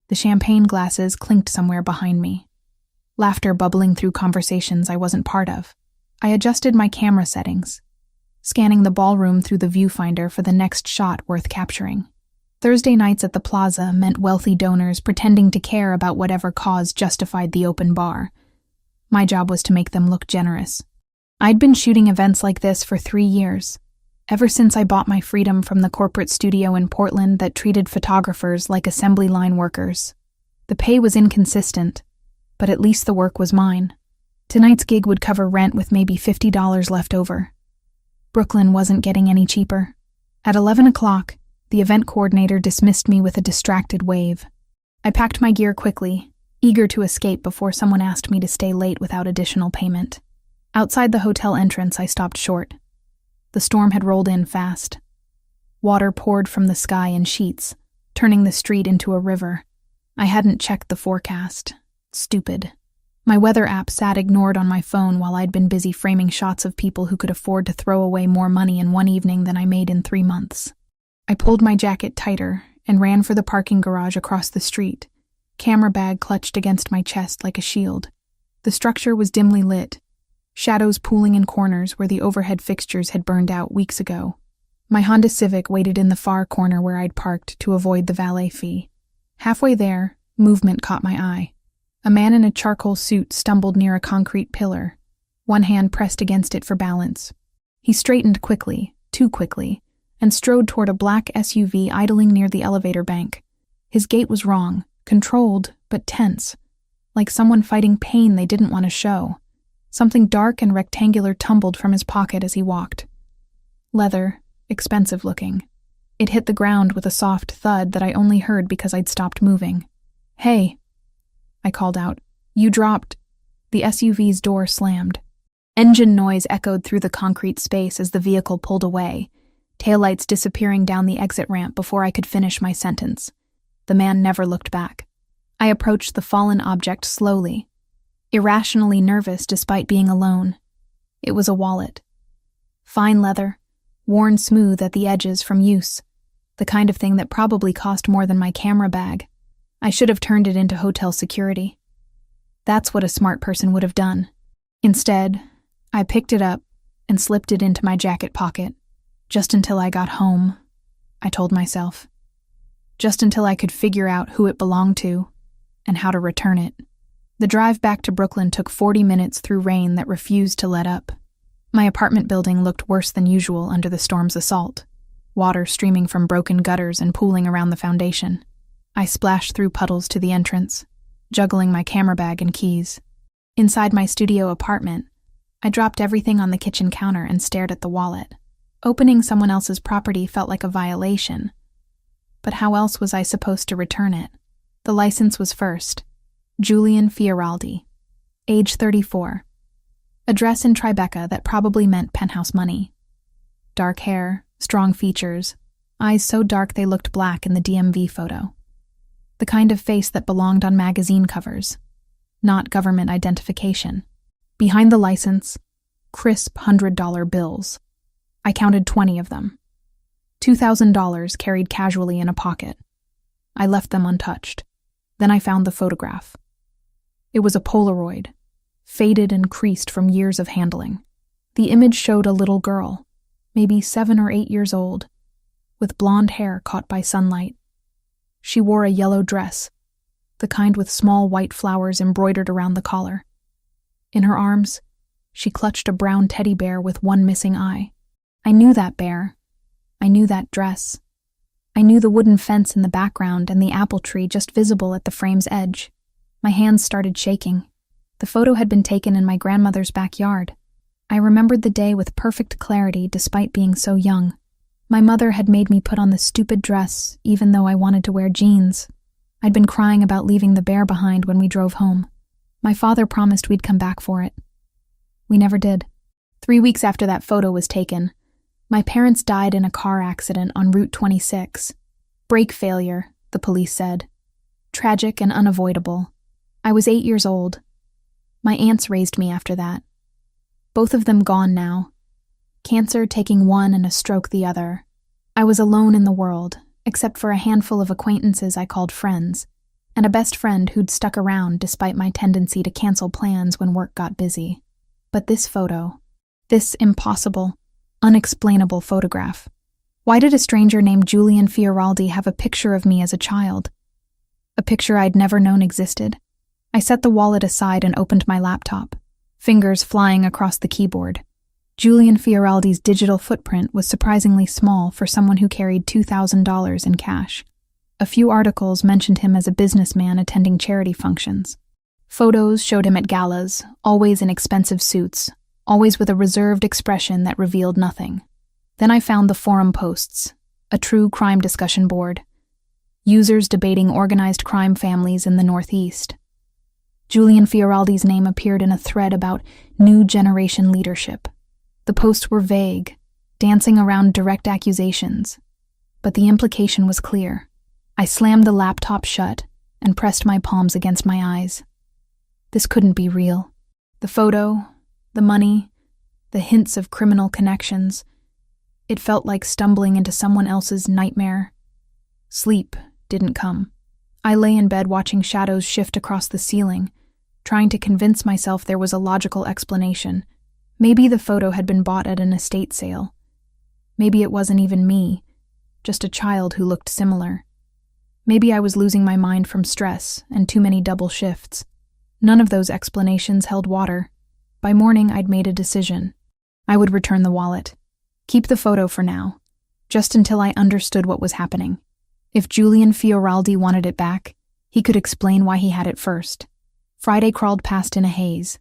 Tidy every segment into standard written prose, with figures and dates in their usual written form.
The champagne glasses clinked somewhere behind me. Laughter bubbling through conversations I wasn't part of. I adjusted my camera settings, scanning the ballroom through the viewfinder for the next shot worth capturing. Thursday nights at the plaza meant wealthy donors pretending to care about whatever cause justified the open bar. My job was to make them look generous. I'd been shooting events like this for 3 years, ever since I bought my freedom from the corporate studio in Portland that treated photographers like assembly line workers. The pay was inconsistent, but at least the work was mine. Tonight's gig would cover rent with maybe $50 left over. Brooklyn wasn't getting any cheaper. At 11 o'clock, the event coordinator dismissed me with a distracted wave. I packed my gear quickly, eager to escape before someone asked me to stay late without additional payment. Outside the hotel entrance, I stopped short. The storm had rolled in fast. Water poured from the sky in sheets, turning the street into a river. I hadn't checked the forecast. Stupid. My weather app sat ignored on my phone while I'd been busy framing shots of people who could afford to throw away more money in one evening than I made in 3 months. I pulled my jacket tighter and ran for the parking garage across the street, camera bag clutched against my chest like a shield. The structure was dimly lit, shadows pooling in corners where the overhead fixtures had burned out weeks ago. My Honda Civic waited in the far corner where I'd parked to avoid the valet fee. Halfway there, movement caught my eye. A man in a charcoal suit stumbled near a concrete pillar, one hand pressed against it for balance. He straightened quickly, too quickly, and strode toward a black SUV idling near the elevator bank. His gait was wrong, controlled, but tense, like someone fighting pain they didn't want to show. Something dark and rectangular tumbled from his pocket as he walked. Leather, expensive looking. It hit the ground with a soft thud that I only heard because I'd stopped moving. "Hey," I called out. "You dropped." The SUV's door slammed. Engine noise echoed through the concrete space as the vehicle pulled away, taillights disappearing down the exit ramp before I could finish my sentence. The man never looked back. I approached the fallen object slowly, irrationally nervous despite being alone. It was a wallet. Fine leather, worn smooth at the edges from use, the kind of thing that probably cost more than my camera bag. I should have turned it into hotel security. That's what a smart person would have done. Instead, I picked it up and slipped it into my jacket pocket. Just until I got home, I told myself. Just until I could figure out who it belonged to and how to return it. The drive back to Brooklyn took 40 minutes through rain that refused to let up. My apartment building looked worse than usual under the storm's assault, water streaming from broken gutters and pooling around the foundation. I splashed through puddles to the entrance, juggling my camera bag and keys. Inside my studio apartment, I dropped everything on the kitchen counter and stared at the wallet. Opening someone else's property felt like a violation. But how else was I supposed to return it? The license was first. Julian Fioraldi, age 34. Address in Tribeca that probably meant penthouse money. Dark hair, strong features, eyes so dark they looked black in the DMV photo. The kind of face that belonged on magazine covers, not government identification. Behind the license, crisp $100 bills. I counted 20 of them. $2,000 carried casually in a pocket. I left them untouched. Then I found the photograph. It was a Polaroid, faded and creased from years of handling. The image showed a little girl, maybe 7 or 8 years old, with blonde hair caught by sunlight. She wore a yellow dress, the kind with small white flowers embroidered around the collar. In her arms, she clutched a brown teddy bear with one missing eye. I knew that bear. I knew that dress. I knew the wooden fence in the background and the apple tree just visible at the frame's edge. My hands started shaking. The photo had been taken in my grandmother's backyard. I remembered the day with perfect clarity despite being so young. My mother had made me put on the stupid dress even though I wanted to wear jeans. I'd been crying about leaving the bear behind when we drove home. My father promised we'd come back for it. We never did. 3 weeks after that photo was taken, my parents died in a car accident on Route 26. Brake failure, the police said. Tragic and unavoidable. I was 8 years old. My aunts raised me after that. Both of them gone now. Cancer taking one and a stroke the other. I was alone in the world, except for a handful of acquaintances I called friends, and a best friend who'd stuck around despite my tendency to cancel plans when work got busy. But this photo, this impossible, unexplainable photograph. Why did a stranger named Julian Fioraldi have a picture of me as a child? A picture I'd never known existed. I set the wallet aside and opened my laptop, fingers flying across the keyboard. Julian Fioraldi's digital footprint was surprisingly small for someone who carried $2,000 in cash. A few articles mentioned him as a businessman attending charity functions. Photos showed him at galas, always in expensive suits, always with a reserved expression that revealed nothing. Then I found the forum posts, a true crime discussion board. Users debating organized crime families in the Northeast. Julian Fioraldi's name appeared in a thread about new generation leadership. The posts were vague, dancing around direct accusations, but the implication was clear. I slammed the laptop shut and pressed my palms against my eyes. This couldn't be real. The photo, the money, the hints of criminal connections. It felt like stumbling into someone else's nightmare. Sleep didn't come. I lay in bed watching shadows shift across the ceiling, trying to convince myself there was a logical explanation. Maybe the photo had been bought at an estate sale. Maybe it wasn't even me, just a child who looked similar. Maybe I was losing my mind from stress and too many double shifts. None of those explanations held water. By morning, I'd made a decision. I would return the wallet. Keep the photo for now, just until I understood what was happening. If Julian Fioraldi wanted it back, he could explain why he had it first. Friday crawled past in a haze.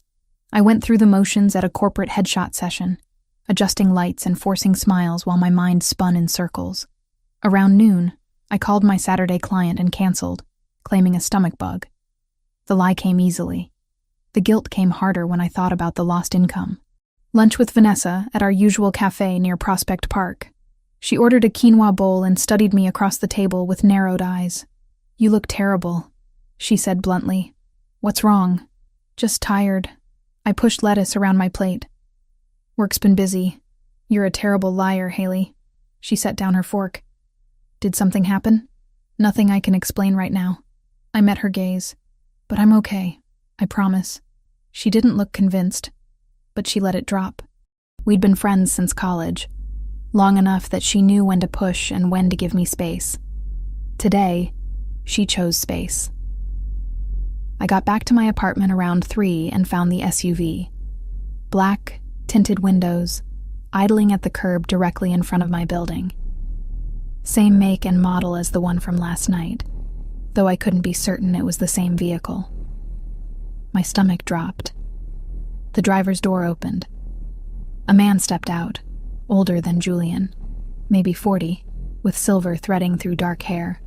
I went through the motions at a corporate headshot session, adjusting lights and forcing smiles while my mind spun in circles. Around noon, I called my Saturday client and canceled, claiming a stomach bug. The lie came easily. The guilt came harder when I thought about the lost income. Lunch with Vanessa at our usual cafe near Prospect Park. She ordered a quinoa bowl and studied me across the table with narrowed eyes. "You look terrible," she said bluntly. "What's wrong?" "Just tired." I pushed lettuce around my plate. "Work's been busy. You're a terrible liar, Haley." She set down her fork. "Did something happen?" "Nothing I can explain right now." I met her gaze. "But I'm okay, I promise." She didn't look convinced, but she let it drop. We'd been friends since college, long enough that she knew when to push and when to give me space. Today, she chose space. I got back to my apartment around 3 and found the SUV. Black, tinted windows, idling at the curb directly in front of my building. Same make and model as the one from last night, though I couldn't be certain it was the same vehicle. My stomach dropped. The driver's door opened. A man stepped out, older than Julian, maybe 40, with silver threading through dark hair.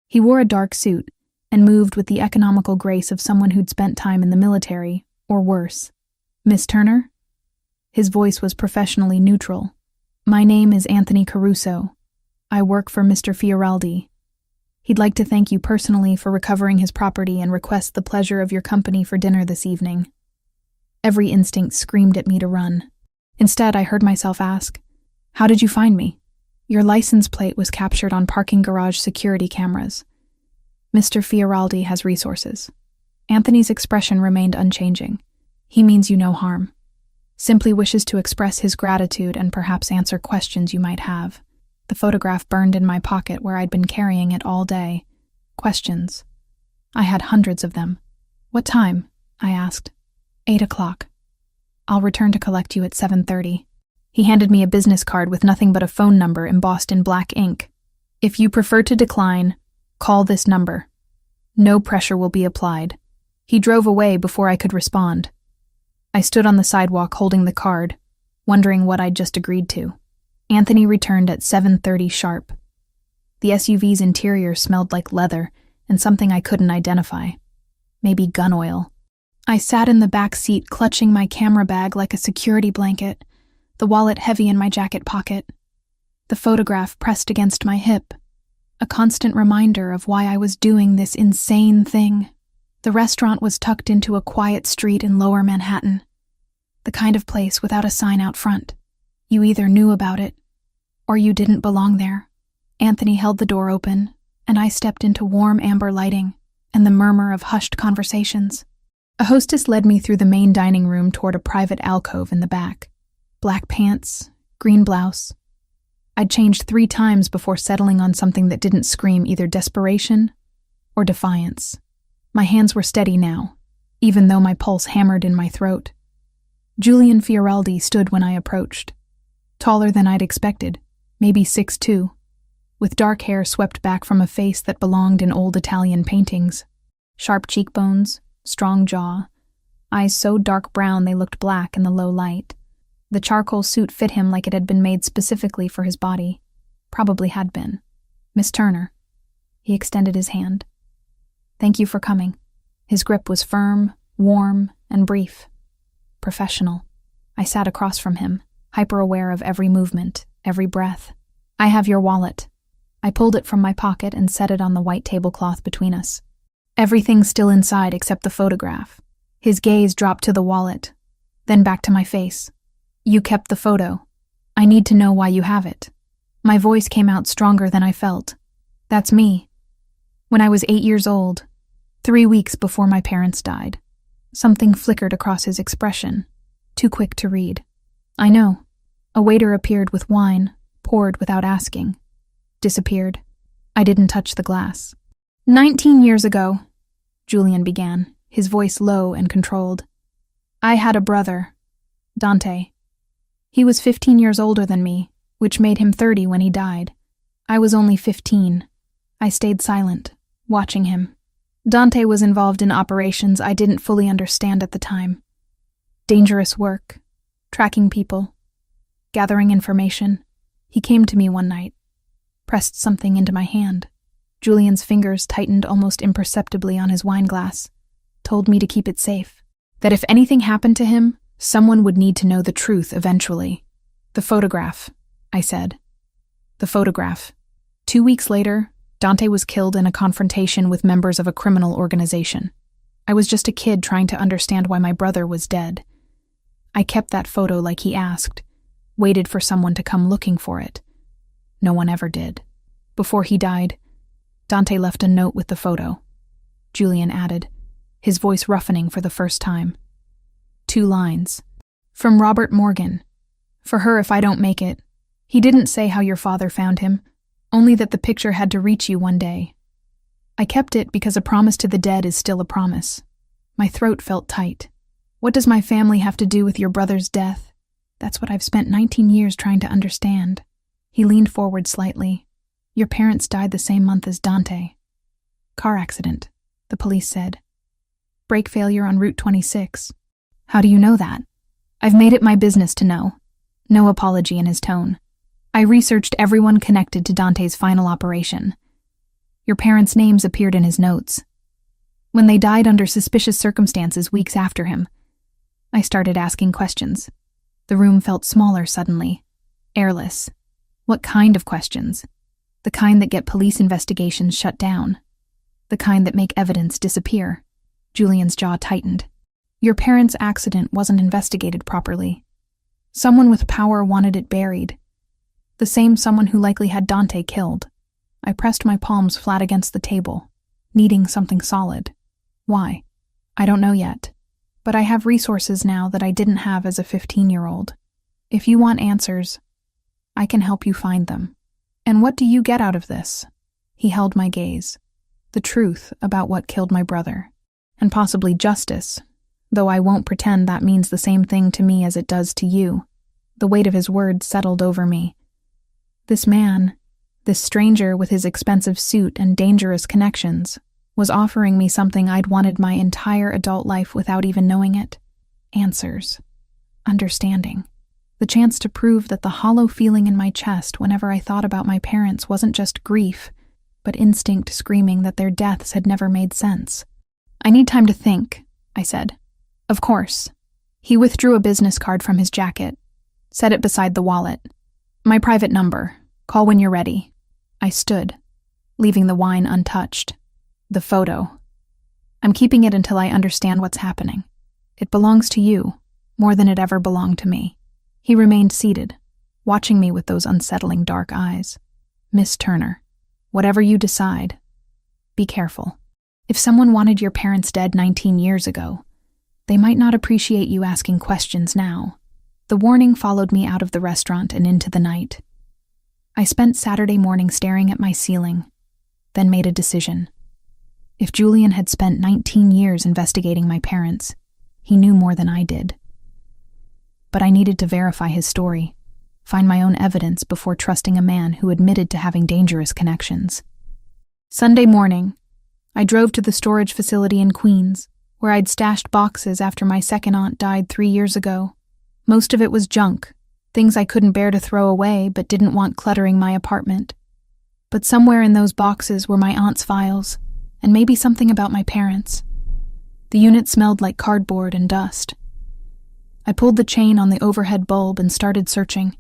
He wore a dark suit and moved with the economical grace of someone who'd spent time in the military, or worse. "Miss Turner?" His voice was professionally neutral. "My name is Anthony Caruso. I work for Mr. Fioraldi. He'd like to thank you personally for recovering his property and request the pleasure of your company for dinner this evening." Every instinct screamed at me to run. Instead, I heard myself ask, "How did you find me?" "Your license plate was captured on parking garage security cameras. Mr. Fioraldi has resources." Anthony's expression remained unchanging. "He means you no harm. Simply wishes to express his gratitude and perhaps answer questions you might have." The photograph burned in my pocket where I'd been carrying it all day. Questions. I had hundreds of them. "What time?" I asked. 8 o'clock. "I'll return to collect you at 7:30. He handed me a business card with nothing but a phone number embossed in black ink. "If you prefer to decline, call this number. No pressure will be applied." He drove away before I could respond. I stood on the sidewalk holding the card, wondering what I'd just agreed to. Anthony returned at 7:30 sharp. The SUV's interior smelled like leather and something I couldn't identify. Maybe gun oil. I sat in the back seat clutching my camera bag like a security blanket, the wallet heavy in my jacket pocket. The photograph pressed against my hip, a constant reminder of why I was doing this insane thing. The restaurant was tucked into a quiet street in Lower Manhattan, the kind of place without a sign out front. You either knew about it, or you didn't belong there. Anthony held the door open, and I stepped into warm amber lighting and the murmur of hushed conversations. A hostess led me through the main dining room toward a private alcove in the back. Black pants, green blouse. I'd changed 3 times before settling on something that didn't scream either desperation or defiance. My hands were steady now, even though my pulse hammered in my throat. Julian Fioreldi stood when I approached. Taller than I'd expected, maybe 6'2", with dark hair swept back from a face that belonged in old Italian paintings. Sharp cheekbones, strong jaw, eyes so dark brown they looked black in the low light. The charcoal suit fit him like it had been made specifically for his body. Probably had been. "Miss Turner." He extended his hand. "Thank you for coming." His grip was firm, warm, and brief. Professional. I sat across from him, hyper-aware of every movement, every breath. "I have your wallet." I pulled it from my pocket and set it on the white tablecloth between us. Everything's still inside except the photograph. His gaze dropped to the wallet, then back to my face. "You kept the photo. I need to know why you have it." My voice came out stronger than I felt. "That's me. When I was 8 years old, 3 weeks before my parents died." Something flickered across his expression, too quick to read. "I know." A waiter appeared with wine, poured without asking. Disappeared. I didn't touch the glass. 19 years ago, Julian began, his voice low and controlled. "I had a brother, Dante. He was 15 years older than me, which made him 30 when he died. I was only 15. I stayed silent, watching him. Dante was involved in operations I didn't fully understand at the time. Dangerous work, tracking people, gathering information. He came to me one night, pressed something into my hand. Julian's fingers tightened almost imperceptibly on his wineglass, told me to keep it safe, that if anything happened to him, someone would need to know the truth eventually. "The photograph," I said. "The photograph." 2 weeks later, Dante was killed in a confrontation with members of a criminal organization. I was just a kid trying to understand why my brother was dead. I kept that photo like he asked, waited for someone to come looking for it. No one ever did. Before he died, Dante left a note with the photo. Julian added, his voice roughening for the first time. 2 lines. "From Robert Morgan. For her if I don't make it. He didn't say how your father found him, only that the picture had to reach you one day. I kept it because a promise to the dead is still a promise." My throat felt tight. "What does my family have to do with your brother's death? That's what I've spent 19 years trying to understand." He leaned forward slightly. "Your parents died the same month as Dante." "Car accident," the police said. "Brake failure on Route 26. "How do you know that?" "I've made it my business to know." No apology in his tone. "I researched everyone connected to Dante's final operation. Your parents' names appeared in his notes. When they died under suspicious circumstances weeks after him, I started asking questions. The room felt smaller suddenly, airless. What kind of questions? The kind that get police investigations shut down. The kind that make evidence disappear." Julian's jaw tightened. "Your parents' accident wasn't investigated properly. Someone with power wanted it buried. The same someone who likely had Dante killed." I pressed my palms flat against the table, needing something solid. "Why?" "I don't know yet. But I have resources now that I didn't have as a 15-year-old. If you want answers, I can help you find them." "And what do you get out of this?" He held my gaze. "The truth about what killed my brother. And possibly justice, though I won't pretend that means the same thing to me as it does to you." The weight of his words settled over me. This man, this stranger with his expensive suit and dangerous connections, was offering me something I'd wanted my entire adult life without even knowing it. Answers. Understanding. The chance to prove that the hollow feeling in my chest whenever I thought about my parents wasn't just grief, but instinct screaming that their deaths had never made sense. "I need time to think," I said. "Of course." He withdrew a business card from his jacket, set it beside the wallet. "My private number. Call when you're ready." I stood, leaving the wine untouched. "The photo. I'm keeping it until I understand what's happening. It belongs to you, more than it ever belonged to me." He remained seated, watching me with those unsettling dark eyes. "Miss Turner, whatever you decide, be careful." If someone wanted your parents dead 19 years ago, they might not appreciate you asking questions now. The warning followed me out of the restaurant and into the night. I spent Saturday morning staring at my ceiling, then made a decision. If Julian had spent 19 years investigating my parents, he knew more than I did. But I needed to verify his story, find my own evidence before trusting a man who admitted to having dangerous connections. Sunday morning, I drove to the storage facility in Queens, where I'd stashed boxes after my second aunt died 3 years ago. Most of it was junk, things I couldn't bear to throw away but didn't want cluttering my apartment. But somewhere in those boxes were my aunt's files, and maybe something about my parents. The unit smelled like cardboard and dust. I pulled the chain on the overhead bulb and started searching.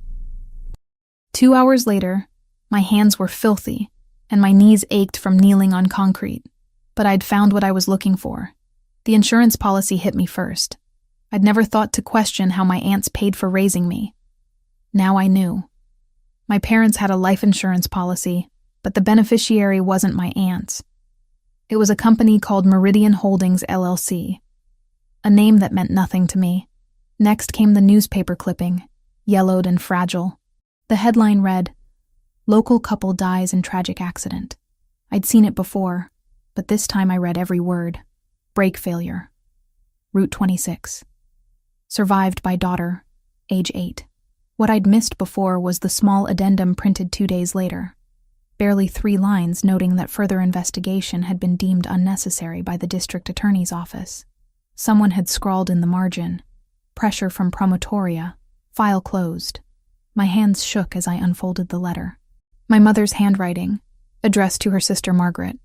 2 hours later, my hands were filthy, and my knees ached from kneeling on concrete. But I'd found what I was looking for. The insurance policy hit me first. I'd never thought to question how my aunts paid for raising me. Now I knew. My parents had a life insurance policy, but the beneficiary wasn't my aunts. It was a company called Meridian Holdings, LLC, a name that meant nothing to me. Next came the newspaper clipping, yellowed and fragile. The headline read, "Local couple dies in tragic accident." I'd seen it before, but this time I read every word. Brake failure. Route 26. Survived by daughter, age 8. What I'd missed before was the small addendum printed 2 days later. Barely 3 lines noting that further investigation had been deemed unnecessary by the district attorney's office. Someone had scrawled in the margin, "Pressure from promotoria, file closed." My hands shook as I unfolded the letter. My mother's handwriting, addressed to her sister Margaret.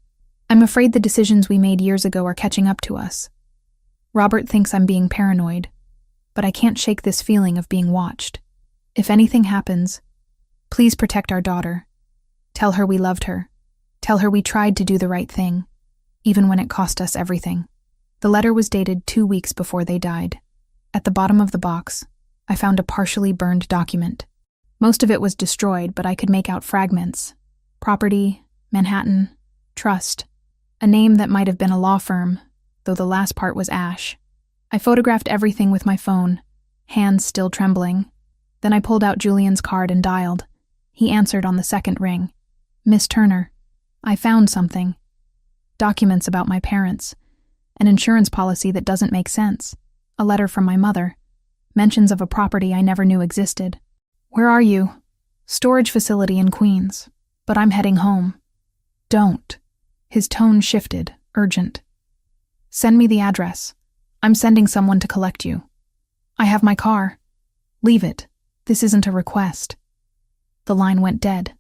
"I'm afraid the decisions we made years ago are catching up to us. Robert thinks I'm being paranoid, but I can't shake this feeling of being watched. If anything happens, please protect our daughter. Tell her we loved her. Tell her we tried to do the right thing, even when it cost us everything." The letter was dated 2 weeks before they died. At the bottom of the box, I found a partially burned document. Most of it was destroyed, but I could make out fragments. Property, Manhattan, trust, a name that might have been a law firm, though the last part was Ash. I photographed everything with my phone, hands still trembling. Then I pulled out Julian's card and dialed. He answered on the second ring. "Miss Turner, I found something. Documents about my parents. An insurance policy that doesn't make sense. A letter from my mother. Mentions of a property I never knew existed. Where are you?" "Storage facility in Queens, but I'm heading home." "Don't." His tone shifted, urgent. "Send me the address. I'm sending someone to collect you." "I have my car." "Leave it. This isn't a request." The line went dead.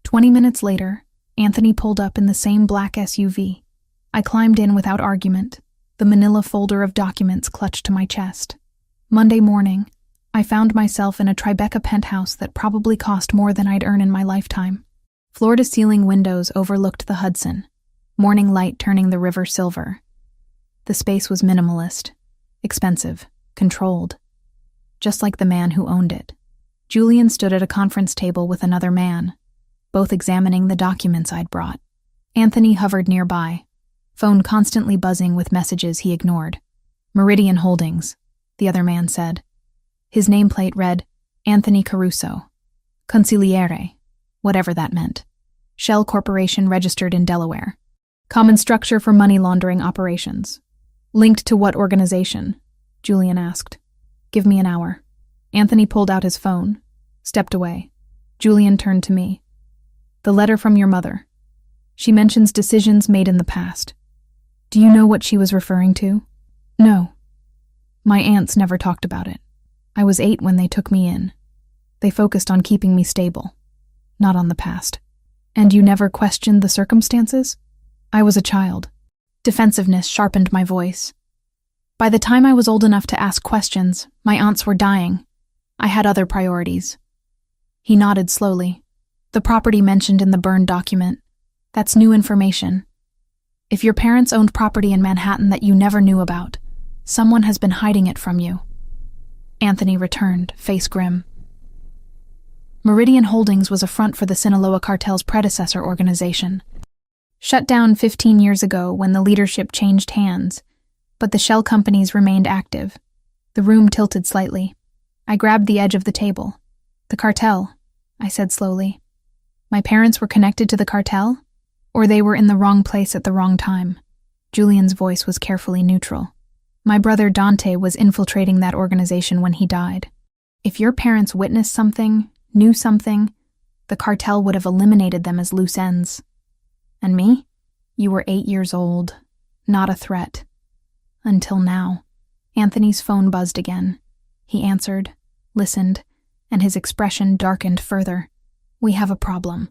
20 minutes later, Anthony pulled up in the same black SUV. I climbed in without argument, the manila folder of documents clutched to my chest. Monday morning, I found myself in a Tribeca penthouse that probably cost more than I'd earn in my lifetime. Floor-to-ceiling windows overlooked the Hudson, morning light turning the river silver. The space was minimalist, expensive, controlled, just like the man who owned it. Julian stood at a conference table with another man, both examining the documents I'd brought. Anthony hovered nearby, phone constantly buzzing with messages he ignored. "Meridian Holdings," the other man said. His nameplate read, "Anthony Caruso. Consigliere," whatever that meant. Shell Corporation registered in Delaware. Common structure for money laundering operations. "Linked to what organization?" Julian asked. "Give me an hour." Anthony pulled out his phone, stepped away. Julian turned to me. "The letter from your mother. She mentions decisions made in the past. Do you know what she was referring to?" "No. My aunts never talked about it. I was 8 when they took me in. They focused on keeping me stable, not on the past." "And you never questioned the circumstances?" "I was a child." Defensiveness sharpened my voice. By the time I was old enough to ask questions, my aunts were dying. I had other priorities. He nodded slowly. "The property mentioned in the burned document. That's new information. If your parents owned property in Manhattan that you never knew about, someone has been hiding it from you." Anthony returned, face grim. Meridian Holdings was a front for the Sinaloa cartel's predecessor organization. Shut down 15 years ago when the leadership changed hands, but the shell companies remained active. The room tilted slightly. I grabbed the edge of the table. The cartel, I said slowly. My parents were connected to the cartel? Or they were in the wrong place at the wrong time? Julian's voice was carefully neutral. My brother Dante was infiltrating that organization when he died. If your parents witnessed something, knew something, the cartel would have eliminated them as loose ends. And me? You were 8 years old. Not a threat. Until now. Anthony's phone buzzed again. He answered, listened, and his expression darkened further. We have a problem.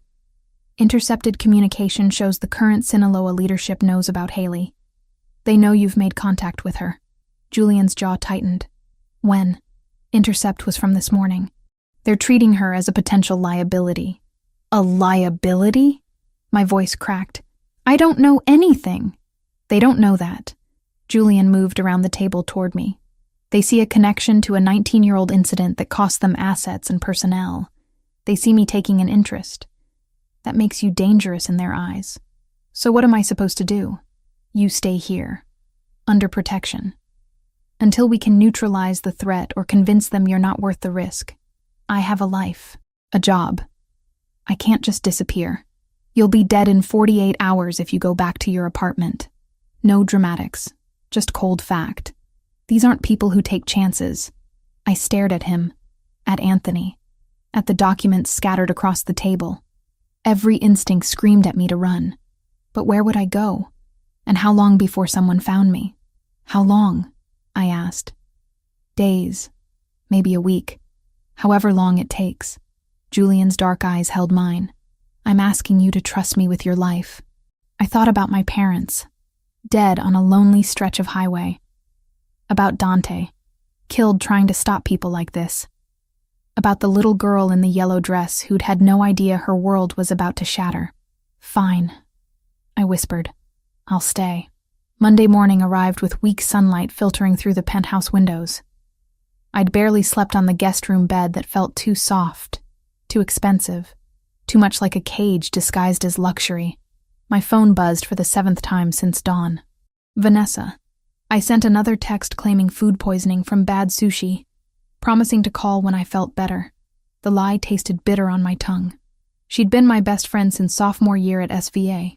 Intercepted communication shows the current Sinaloa leadership knows about Haley. They know you've made contact with her. Julian's jaw tightened. When? Intercept was from this morning. They're treating her as a potential liability. A liability? My voice cracked. I don't know anything. They don't know that. Julian moved around the table toward me. They see a connection to a 19-year-old incident that cost them assets and personnel. They see me taking an interest. That makes you dangerous in their eyes. So what am I supposed to do? You stay here. Under protection. Until we can neutralize the threat or convince them you're not worth the risk. I have a life. A job. I can't just disappear. You'll be dead in 48 hours if you go back to your apartment. No dramatics. Just cold fact. These aren't people who take chances. I stared at him. At Anthony. At the documents scattered across the table. Every instinct screamed at me to run. But where would I go? And how long before someone found me? How long? I asked. Days. Maybe a week. However long it takes. Julian's dark eyes held mine. I'm asking you to trust me with your life. I thought about my parents. Dead on a lonely stretch of highway. About Dante. Killed trying to stop people like this. About the little girl in the yellow dress who'd had no idea her world was about to shatter. Fine. I whispered. I'll stay. Monday morning arrived with weak sunlight filtering through the penthouse windows. I'd barely slept on the guest room bed that felt too soft, too expensive, too much like a cage disguised as luxury. My phone buzzed for the 7th time since dawn. Vanessa. I sent another text claiming food poisoning from bad sushi, promising to call when I felt better. The lie tasted bitter on my tongue. She'd been my best friend since sophomore year at SVA.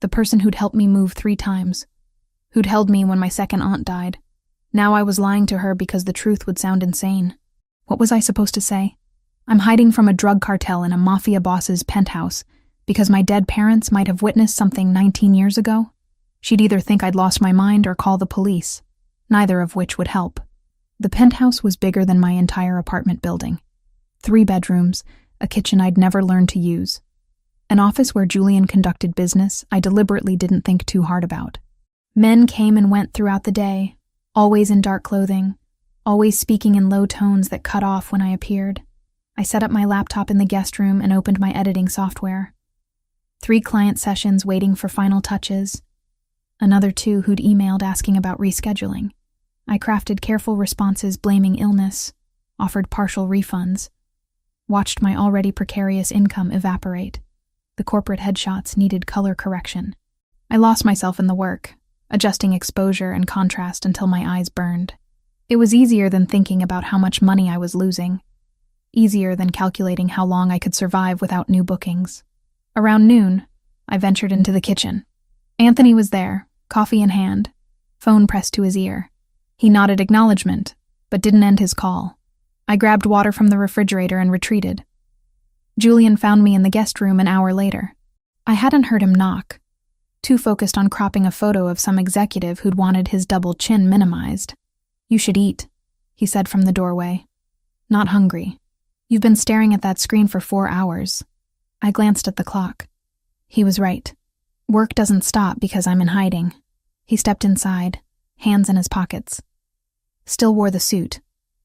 The person who'd helped me move 3 times. Who'd held me when my second aunt died. Now I was lying to her because the truth would sound insane. What was I supposed to say? I'm hiding from a drug cartel in a mafia boss's penthouse because my dead parents might have witnessed something 19 years ago? She'd either think I'd lost my mind or call the police, neither of which would help. The penthouse was bigger than my entire apartment building. 3 bedrooms, a kitchen I'd never learned to use. An office where Julian conducted business I deliberately didn't think too hard about. Men came and went throughout the day, always in dark clothing, always speaking in low tones that cut off when I appeared. I set up my laptop in the guest room and opened my editing software. 3 client sessions waiting for final touches. Another 2 who'd emailed asking about rescheduling. I crafted careful responses blaming illness, offered partial refunds, watched my already precarious income evaporate. The corporate headshots needed color correction. I lost myself in the work, adjusting exposure and contrast until my eyes burned. It was easier than thinking about how much money I was losing. Easier than calculating how long I could survive without new bookings. Around noon, I ventured into the kitchen. Anthony was there, coffee in hand, phone pressed to his ear. He nodded acknowledgement, but didn't end his call. I grabbed water from the refrigerator and retreated. Julian found me in the guest room an hour later. I hadn't heard him knock, too focused on cropping a photo of some executive who'd wanted his double chin minimized. You should eat, he said from the doorway. Not hungry. You've been staring at that screen for 4 hours. I glanced at the clock. He was right. Work doesn't stop because I'm in hiding. He stepped inside, hands in his pockets. Still wore the suit,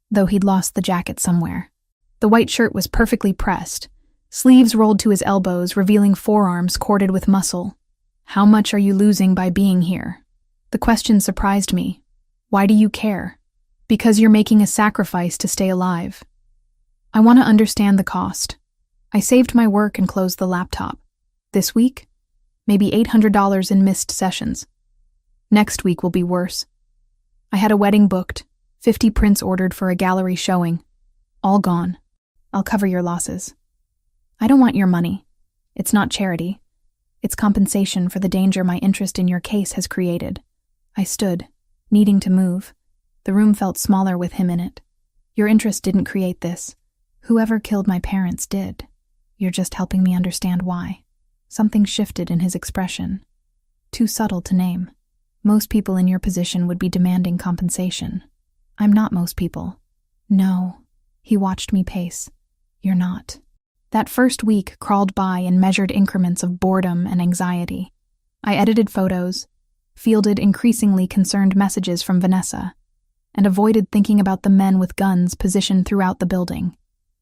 though he'd lost the jacket somewhere. The white shirt was perfectly pressed, sleeves rolled to his elbows, revealing forearms corded with muscle. How much are you losing by being here? The question surprised me. Why do you care? Because you're making a sacrifice to stay alive. I want to understand the cost. I saved my work and closed the laptop. This week? maybe $800 in missed sessions. Next week will be worse. I had a wedding booked, 50 prints ordered for a gallery showing. All gone. I'll cover your losses. I don't want your money. It's not charity. It's compensation for the danger my interest in your case has created. I stood, needing to move. The room felt smaller with him in it. Your interest didn't create this. Whoever killed my parents did. You're just helping me understand why. Something shifted in his expression. Too subtle to name. Most people in your position would be demanding compensation. I'm not most people. No. He watched me pace. You're not. That first week crawled by in measured increments of boredom and anxiety. I edited photos, fielded increasingly concerned messages from Vanessa, and avoided thinking about the men with guns positioned throughout the building.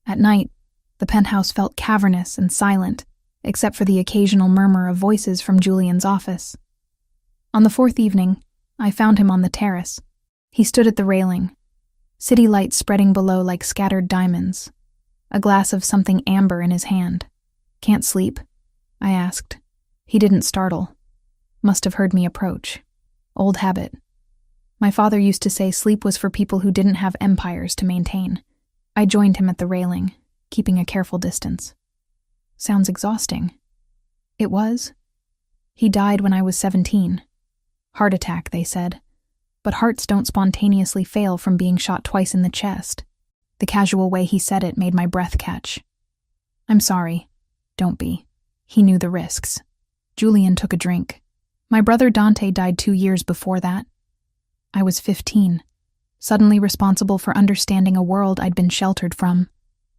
At night, the penthouse felt cavernous and silent, except for the occasional murmur of voices from Julian's office. On the fourth evening, I found him on the terrace. He stood at the railing, city lights spreading below like scattered diamonds, a glass of something amber in his hand. "Can't sleep?" I asked. He didn't startle. Must have heard me approach. Old habit. My father used to say sleep was for people who didn't have empires to maintain. I joined him at the railing, keeping a careful distance. Sounds exhausting. It was. He died when I was 17. Heart attack, they said. But hearts don't spontaneously fail from being shot twice in the chest. The casual way he said it made my breath catch. I'm sorry. Don't be. He knew the risks. Julian took a drink. My brother Dante died 2 years before that. I was 15, suddenly responsible for understanding a world I'd been sheltered from.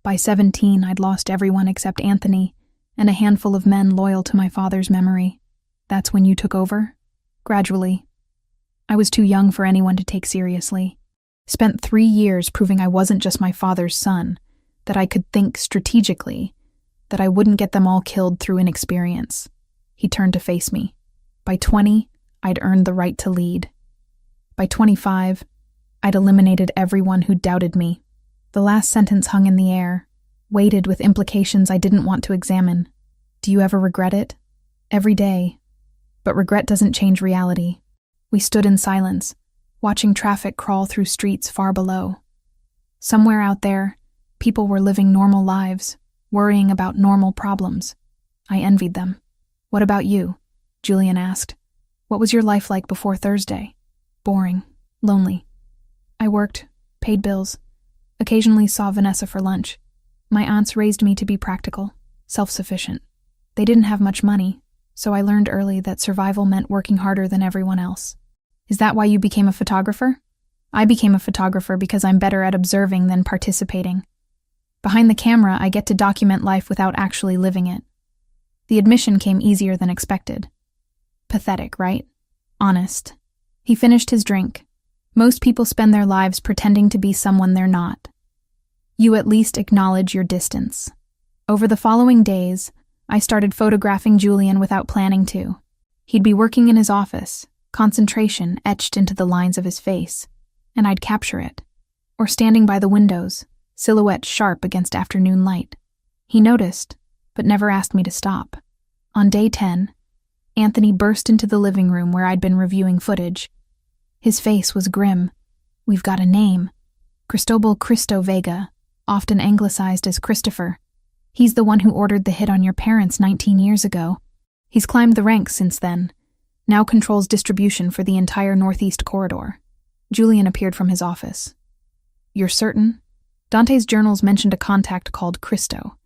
By 17, I'd lost everyone except Anthony and a handful of men loyal to my father's memory. That's when you took over? Gradually. I was too young for anyone to take seriously. Spent 3 years proving I wasn't just my father's son, that I could think strategically, that I wouldn't get them all killed through inexperience. He turned to face me. By 20, I'd earned the right to lead. By 25, I'd eliminated everyone who doubted me. The last sentence hung in the air, weighted with implications I didn't want to examine. Do you ever regret it? Every day. But regret doesn't change reality. We stood in silence, watching traffic crawl through streets far below. Somewhere out there, people were living normal lives, worrying about normal problems. I envied them. What about you? Julian asked. What was your life like before Thursday? Boring. Lonely. I worked, paid bills, occasionally saw Vanessa for lunch. My aunts raised me to be practical, self-sufficient. They didn't have much money, so I learned early that survival meant working harder than everyone else. Is that why you became a photographer? I became a photographer because I'm better at observing than participating. Behind the camera, I get to document life without actually living it. The admission came easier than expected. Pathetic, right? Honest. He finished his drink. Most people spend their lives pretending to be someone they're not. You at least acknowledge your distance. Over the following days, I started photographing Julian without planning to. He'd be working in his office, concentration etched into the lines of his face, and I'd capture it. Or standing by the windows, silhouette sharp against afternoon light. He noticed, but never asked me to stop. On day 10, Anthony burst into the living room where I'd been reviewing footage. His face was grim. We've got a name. Cristobal Cristo Vega, often anglicized as Christopher. He's the one who ordered the hit on your parents 19 years ago. He's climbed the ranks since then, now controls distribution for the entire Northeast corridor. Julian appeared from his office. You're certain? Dante's journals mentioned a contact called Cristo.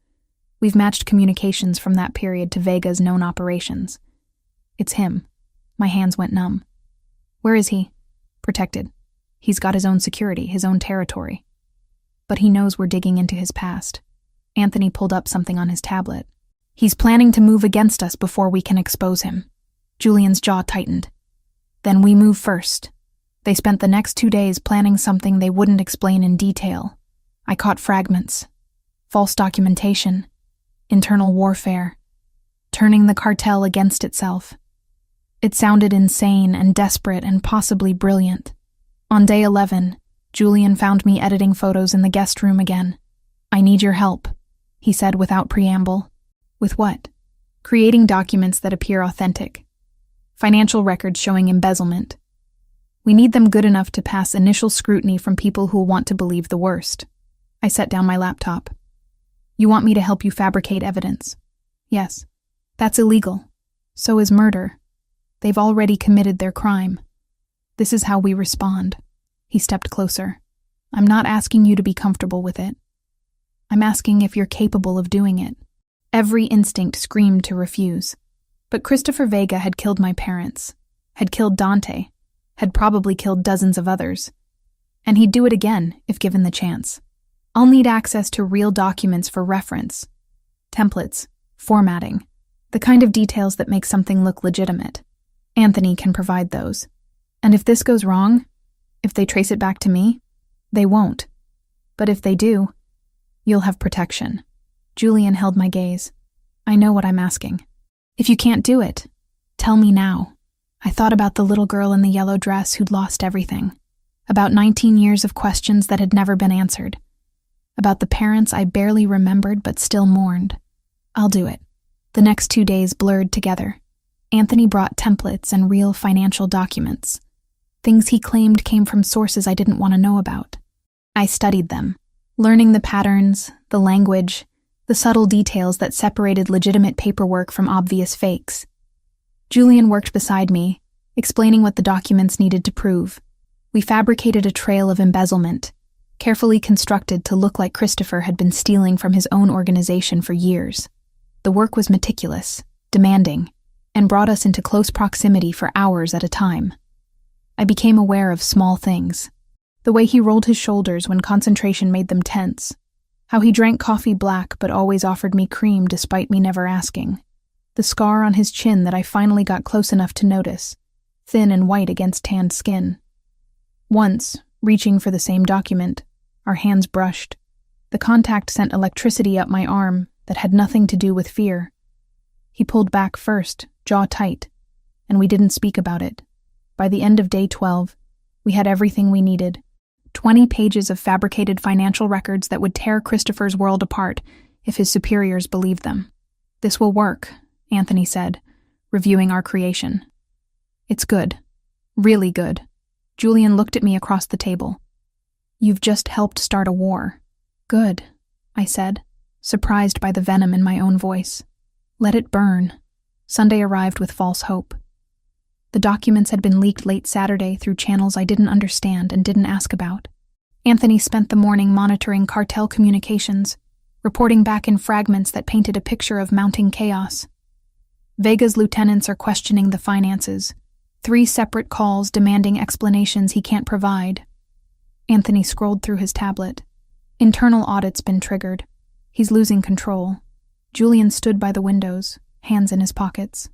We've matched communications from that period to Vega's known operations. It's him. My hands went numb. Where is he? Protected. He's got his own security, his own territory. But he knows we're digging into his past. Anthony pulled up something on his tablet. He's planning to move against us before we can expose him. Julian's jaw tightened. Then we move first. They spent the next 2 days planning something they wouldn't explain in detail. I caught fragments. False documentation. Internal warfare. Turning the cartel against itself. It sounded insane and desperate and possibly brilliant. On day 11, Julian found me editing photos in the guest room again. I need your help, he said without preamble. With what? creating documents that appear authentic, financial records showing embezzlement. We need them good enough to pass initial scrutiny from people who'll want to believe the worst. I set down my laptop. You want me to help you fabricate evidence? Yes. That's illegal. So is murder. They've already committed their crime. This is how we respond. He stepped closer. I'm not asking you to be comfortable with it. I'm asking if you're capable of doing it. Every instinct screamed to refuse. But Christopher Vega had killed my parents, had killed Dante, had probably killed dozens of others. And he'd do it again if given the chance. I'll need access to real documents for reference. Templates, formatting, the kind of details that make something look legitimate. Anthony can provide those. And if this goes wrong, if they trace it back to me, they won't. But if they do, you'll have protection. Julian held my gaze. I know what I'm asking. If you can't do it, tell me now. I thought about the little girl in the yellow dress who'd lost everything. About 19 years of questions that had never been answered. About the parents I barely remembered but still mourned. I'll do it. The next 2 days blurred together. Anthony brought templates and real financial documents. Things he claimed came from sources I didn't want to know about. I studied them, learning the patterns, the language, the subtle details that separated legitimate paperwork from obvious fakes. Julian worked beside me, explaining what the documents needed to prove. We fabricated a trail of embezzlement, carefully constructed to look like Christopher had been stealing from his own organization for years. The work was meticulous, demanding, and brought us into close proximity for hours at a time. I became aware of small things. The way he rolled his shoulders when concentration made them tense. How he drank coffee black but always offered me cream despite me never asking. The scar on his chin that I finally got close enough to notice, thin and white against tanned skin. Once, reaching for the same document, our hands brushed. The contact sent electricity up my arm that had nothing to do with fear. He pulled back first, jaw tight, and we didn't speak about it. By the end of day 12, we had everything we needed. 20 pages of fabricated financial records that would tear Christopher's world apart if his superiors believed them. This will work, Anthony said, reviewing our creation. It's good. Really good. Julian looked at me across the table. You've just helped start a war. Good, I said, surprised by the venom in my own voice. Let it burn. Sunday arrived with false hope. The documents had been leaked late Saturday through channels I didn't understand and didn't ask about. Anthony spent the morning monitoring cartel communications, reporting back in fragments that painted a picture of mounting chaos. Vega's lieutenants are questioning the finances, 3 separate calls demanding explanations he can't provide. Anthony scrolled through his tablet. Internal audit's been triggered. He's losing control. Julian stood by the windows, hands in his pockets.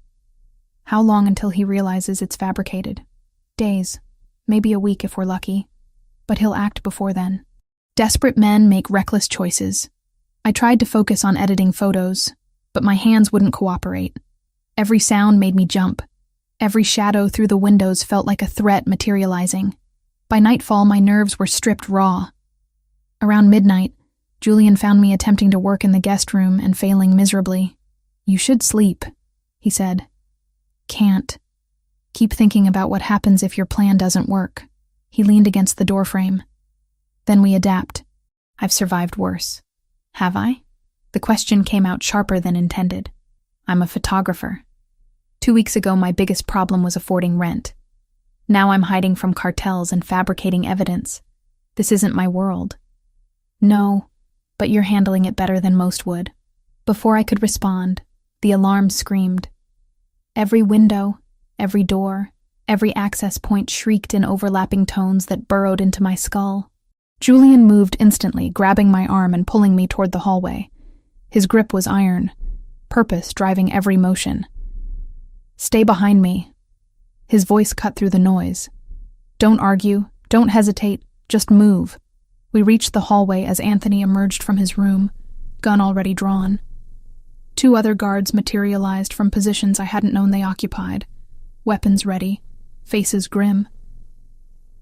How long until he realizes it's fabricated? Days, maybe a week if we're lucky. But he'll act before then. Desperate men make reckless choices. I tried to focus on editing photos, but my hands wouldn't cooperate. Every sound made me jump. Every shadow through the windows felt like a threat materializing. By nightfall, my nerves were stripped raw. Around midnight, Julian found me attempting to work in the guest room and failing miserably. You should sleep, he said. Can't. Keep thinking about what happens if your plan doesn't work. He leaned against the doorframe. Then we adapt. I've survived worse. Have I? The question came out sharper than intended. I'm a photographer. 2 weeks ago, my biggest problem was affording rent. Now I'm hiding from cartels and fabricating evidence. This isn't my world. No, but you're handling it better than most would. Before I could respond, the alarm screamed. Every window, every door, every access point shrieked in overlapping tones that burrowed into my skull. Julian moved instantly, grabbing my arm and pulling me toward the hallway. His grip was iron, purpose driving every motion. Stay behind me. His voice cut through the noise. Don't argue, don't hesitate, just move. We reached the hallway as Anthony emerged from his room, gun already drawn. 2 other guards materialized from positions I hadn't known they occupied, weapons ready, faces grim.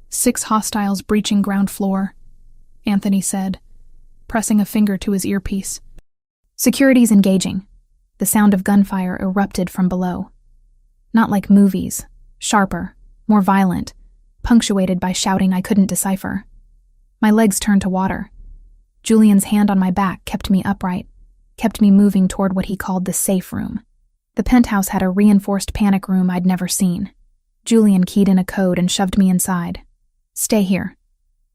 6 hostiles breaching ground floor, Anthony said, pressing a finger to his earpiece. Security's engaging. The The sound of gunfire erupted from below. Not like movies, sharper, more violent, punctuated by shouting I couldn't decipher. My legs turned to water. Julian's hand on my back kept me upright, kept me moving toward what he called the safe room. The penthouse had a reinforced panic room I'd never seen. Julian keyed in a code and shoved me inside. Stay here.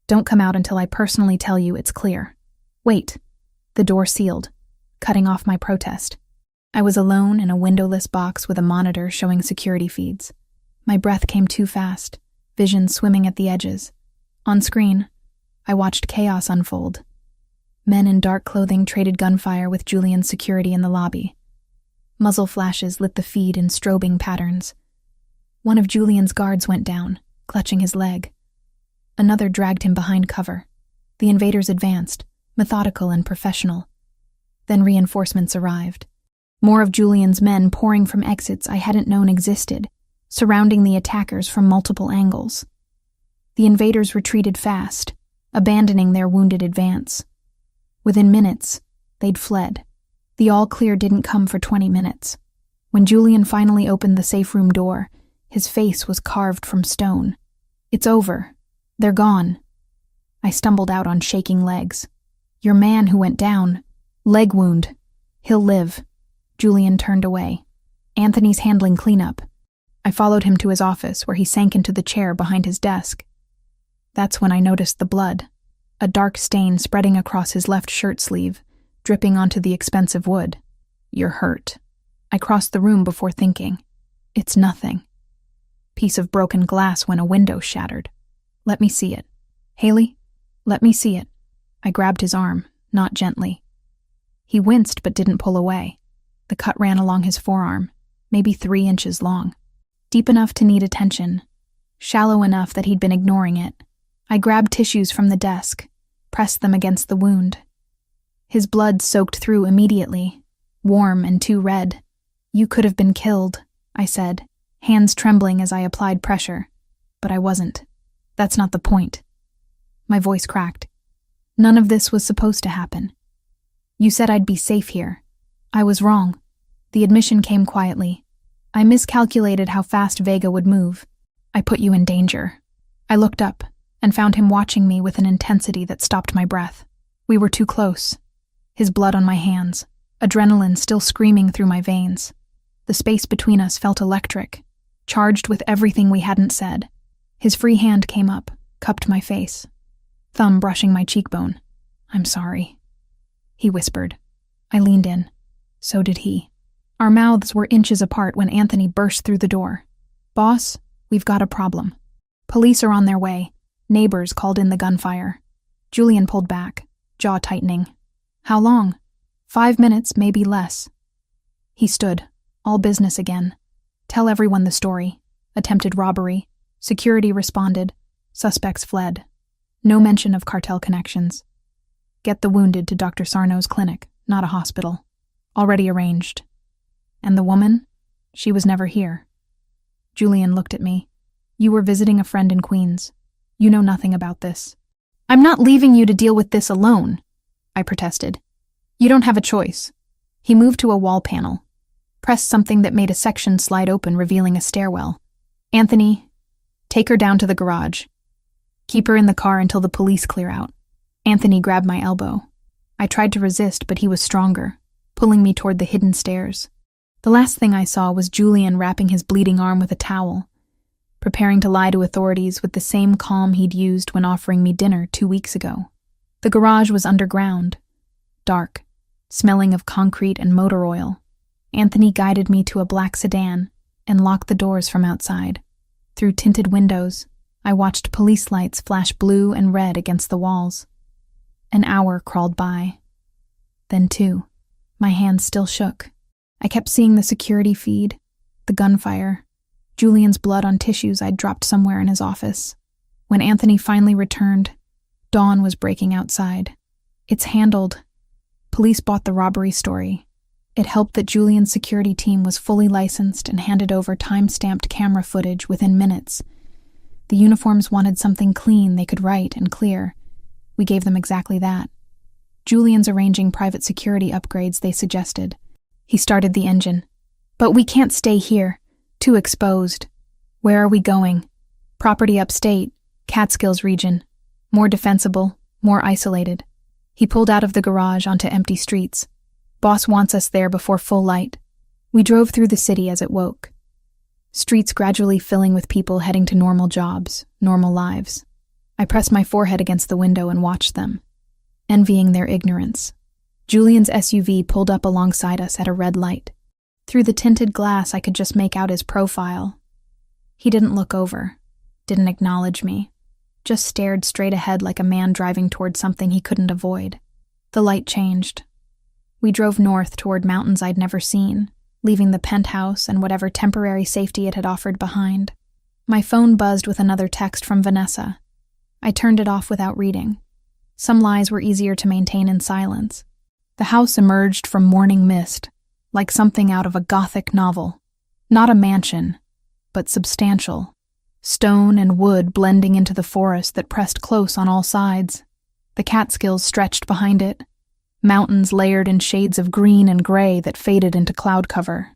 Don't come out until I personally tell you it's clear. Wait. The door sealed, cutting off my protest. I was alone in a windowless box with a monitor showing security feeds. My breath came too fast, vision swimming at the edges. On screen, I watched chaos unfold. Men in dark clothing traded gunfire with Julian's security in the lobby. Muzzle flashes lit the feed in strobing patterns. One of Julian's guards went down, clutching his leg. Another dragged him behind cover. The invaders advanced, methodical and professional. Then reinforcements arrived. More of Julian's men pouring from exits I hadn't known existed, surrounding the attackers from multiple angles. The invaders retreated fast, abandoning their wounded advance. Within minutes, they'd fled. The all-clear didn't come for 20 minutes. When Julian finally opened the safe room door, his face was carved from stone. It's over. They're gone. I stumbled out on shaking legs. Your man who went down. Leg wound. He'll live. Julian turned away. Anthony's handling cleanup. I followed him to his office, where he sank into the chair behind his desk. That's when I noticed the blood, a dark stain spreading across his left shirt sleeve, dripping onto the expensive wood. You're hurt. I crossed the room before thinking. It's nothing. Piece of broken glass when a window shattered. Let me see it. Haley, let me see it. I grabbed his arm, not gently. He winced but didn't pull away. The cut ran along his forearm, maybe 3 inches long. Deep enough to need attention, shallow enough that he'd been ignoring it. I grabbed tissues from the desk, pressed them against the wound. His blood soaked through immediately, warm and too red. You could have been killed, I said, hands trembling as I applied pressure. But I wasn't. That's not the point. My voice cracked. None of this was supposed to happen. You said I'd be safe here. I was wrong. The admission came quietly. I miscalculated how fast Vega would move. I put you in danger. I looked up and found him watching me with an intensity that stopped my breath. We were too close. His blood on my hands, adrenaline still screaming through my veins. The space between us felt electric, charged with everything we hadn't said. His free hand came up, cupped my face, thumb brushing my cheekbone. I'm sorry, he whispered. I leaned in. So did he. Our mouths were inches apart when Anthony burst through the door. Boss, we've got a problem. Police are on their way. Neighbors called in the gunfire. Julian pulled back, jaw tightening. How long? 5 minutes, maybe less. He stood, all business again. Tell everyone the story. Attempted robbery. Security responded. Suspects fled. No mention of cartel connections. Get the wounded to Dr. Sarno's clinic, not a hospital. Already arranged. And the woman? She was never here. Julian looked at me. You were visiting a friend in Queens. You know nothing about this. I'm not leaving you to deal with this alone, I protested. You don't have a choice. He moved to a wall panel, pressed something that made a section slide open, revealing a stairwell. Anthony, take her down to the garage. Keep her in the car until the police clear out. Anthony grabbed my elbow. I tried to resist, but he was stronger, pulling me toward the hidden stairs. The last thing I saw was Julian wrapping his bleeding arm with a towel, preparing to lie to authorities with the same calm he'd used when offering me dinner 2 weeks ago. The garage was underground, dark, smelling of concrete and motor oil. Anthony guided me to a black sedan and locked the doors from outside. Through tinted windows, I watched police lights flash blue and red against the walls. An hour crawled by. Then 2. My hands still shook. I kept seeing the security feed, the gunfire, Julian's blood on tissues I'd dropped somewhere in his office. When Anthony finally returned, dawn was breaking outside. It's handled. Police bought the robbery story. It helped that Julian's security team was fully licensed and handed over time-stamped camera footage within minutes. The uniforms wanted something clean they could write and clear. We gave them exactly that. Julian's arranging private security upgrades they suggested. He started the engine. But we can't stay here. Too exposed. Where are we going? Property upstate, Catskills region. More defensible, more isolated. He pulled out of the garage onto empty streets. Boss wants us there before full light. We drove through the city as it woke. Streets gradually filling with people heading to normal jobs, normal lives. I pressed my forehead against the window and watched them, envying their ignorance. Julian's SUV pulled up alongside us at a red light. Through the tinted glass, I could just make out his profile. He didn't look over, didn't acknowledge me, just stared straight ahead like a man driving toward something he couldn't avoid. The light changed. We drove north toward mountains I'd never seen, leaving the penthouse and whatever temporary safety it had offered behind. My phone buzzed with another text from Vanessa. I turned it off without reading. Some lies were easier to maintain in silence. The house emerged from morning mist, like something out of a Gothic novel. Not a mansion, but substantial. Stone and wood blending into the forest that pressed close on all sides. The Catskills stretched behind it, mountains layered in shades of green and gray that faded into cloud cover.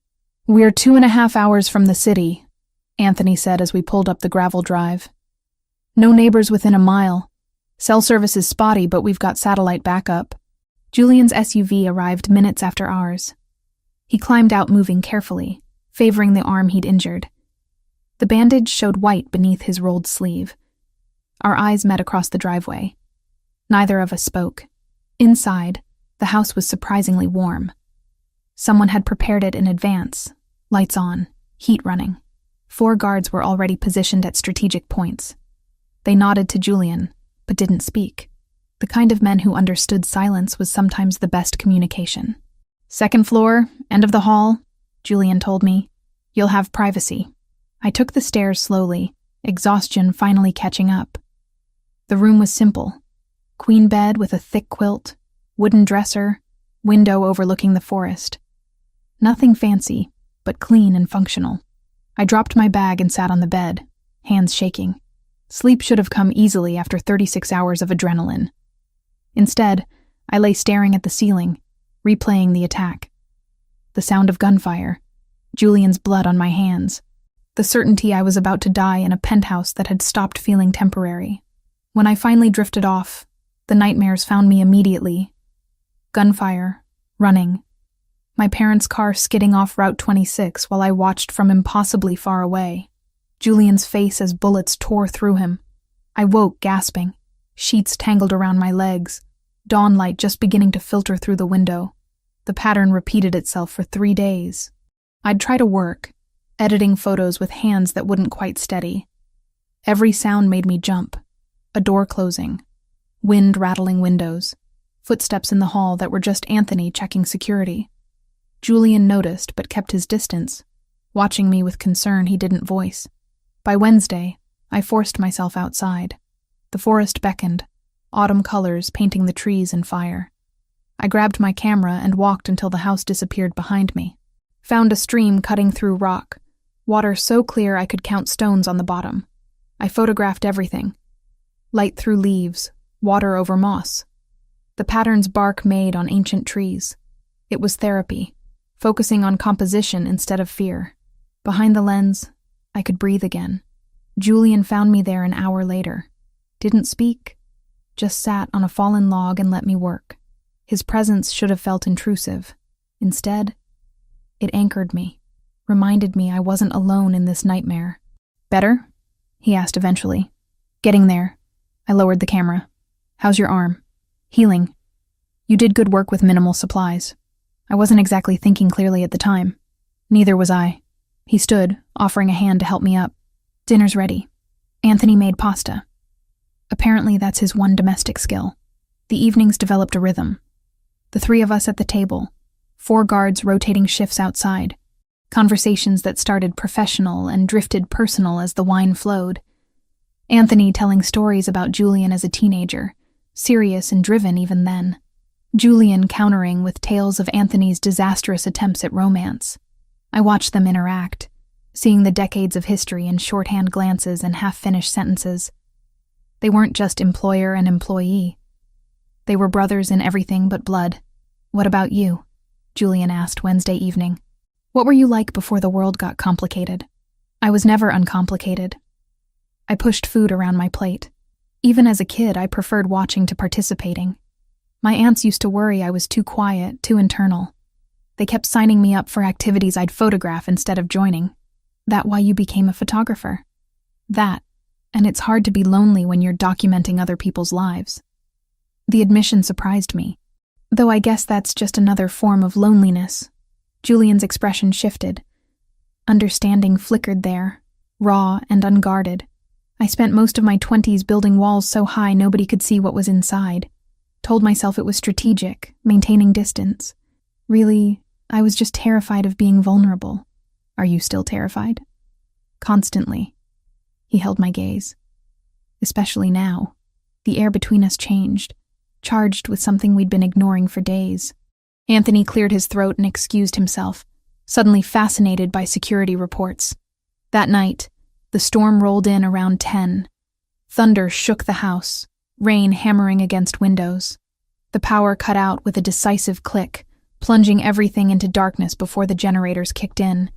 "We're 2.5 hours from the city," Anthony said as we pulled up the gravel drive. "No neighbors within a mile. Cell service is spotty, but we've got satellite backup." Julian's SUV arrived minutes after ours. He climbed out, moving carefully, favoring the arm he'd injured. The bandage showed white beneath his rolled sleeve. Our eyes met across the driveway. Neither of us spoke. Inside, the house was surprisingly warm. Someone had prepared it in advance, lights on, heat running. 4 guards were already positioned at strategic points. They nodded to Julian, but didn't speak. The kind of men who understood silence was sometimes the best communication. "Second floor, end of the hall," Julian told me. "You'll have privacy." I took the stairs slowly, exhaustion finally catching up. The room was simple. Queen bed with a thick quilt, wooden dresser, window overlooking the forest. Nothing fancy, but clean and functional. I dropped my bag and sat on the bed, hands shaking. Sleep should have come easily after 36 hours of adrenaline. Instead, I lay staring at the ceiling, replaying the attack. The sound of gunfire, Julian's blood on my hands, the certainty I was about to die in a penthouse that had stopped feeling temporary. When I finally drifted off, the nightmares found me immediately. Gunfire, running, my parents' car skidding off Route 26 while I watched from impossibly far away. Julian's face as bullets tore through him. I woke gasping, sheets tangled around my legs, dawnlight just beginning to filter through the window. The pattern repeated itself for 3 days. I'd try to work, editing photos with hands that wouldn't quite steady. Every sound made me jump. A door closing, wind rattling windows, footsteps in the hall that were just Anthony checking security. Julian noticed but kept his distance, watching me with concern he didn't voice. By Wednesday, I forced myself outside. The forest beckoned, autumn colors painting the trees in fire. I grabbed my camera and walked until the house disappeared behind me. Found a stream cutting through rock, water so clear I could count stones on the bottom. I photographed everything. Light through leaves, water over moss. The patterns bark made on ancient trees. It was therapy, focusing on composition instead of fear. Behind the lens, I could breathe again. Julian found me there an hour later. Didn't speak, just sat on a fallen log and let me work. His presence should have felt intrusive. Instead, it anchored me, reminded me I wasn't alone in this nightmare. "Better?" he asked eventually. "Getting there." I lowered the camera. "How's your arm?" "Healing. You did good work with minimal supplies." I wasn't exactly thinking clearly at the time. Neither was I. He stood, offering a hand to help me up. "Dinner's ready. Anthony made pasta." Apparently that's his one domestic skill. The evenings developed a rhythm. The 3 of us at the table, 4 guards rotating shifts outside, conversations that started professional and drifted personal as the wine flowed. Anthony telling stories about Julian as a teenager, serious and driven even then. Julian countering with tales of Anthony's disastrous attempts at romance. I watched them interact, seeing the decades of history in shorthand glances and half-finished sentences. They weren't just employer and employee. They were brothers in everything but blood. "What about you?" Julian asked Wednesday evening. What were you like before the world got complicated? I was never uncomplicated. I pushed food around my plate. Even as a kid, I preferred watching to participating. My aunts used to worry I was too quiet, too internal. They kept signing me up for activities I'd photograph instead of joining. That why you became a photographer? That, and it's hard to be lonely when you're documenting other people's lives. The admission surprised me, though I guess that's just another form of loneliness. Julian's expression shifted. Understanding flickered there, raw and unguarded. I spent most of my 20s building walls so high nobody could see what was inside. Told myself it was strategic, maintaining distance. Really, I was just terrified of being vulnerable. Are you still terrified? Constantly. He held my gaze. Especially now. The air between us changed, charged with something we'd been ignoring for days. Anthony cleared his throat and excused himself, suddenly fascinated by security reports. That night, the storm rolled in around 10. Thunder shook the house, rain hammering against windows. The power cut out with a decisive click, plunging everything into darkness before the generators kicked in.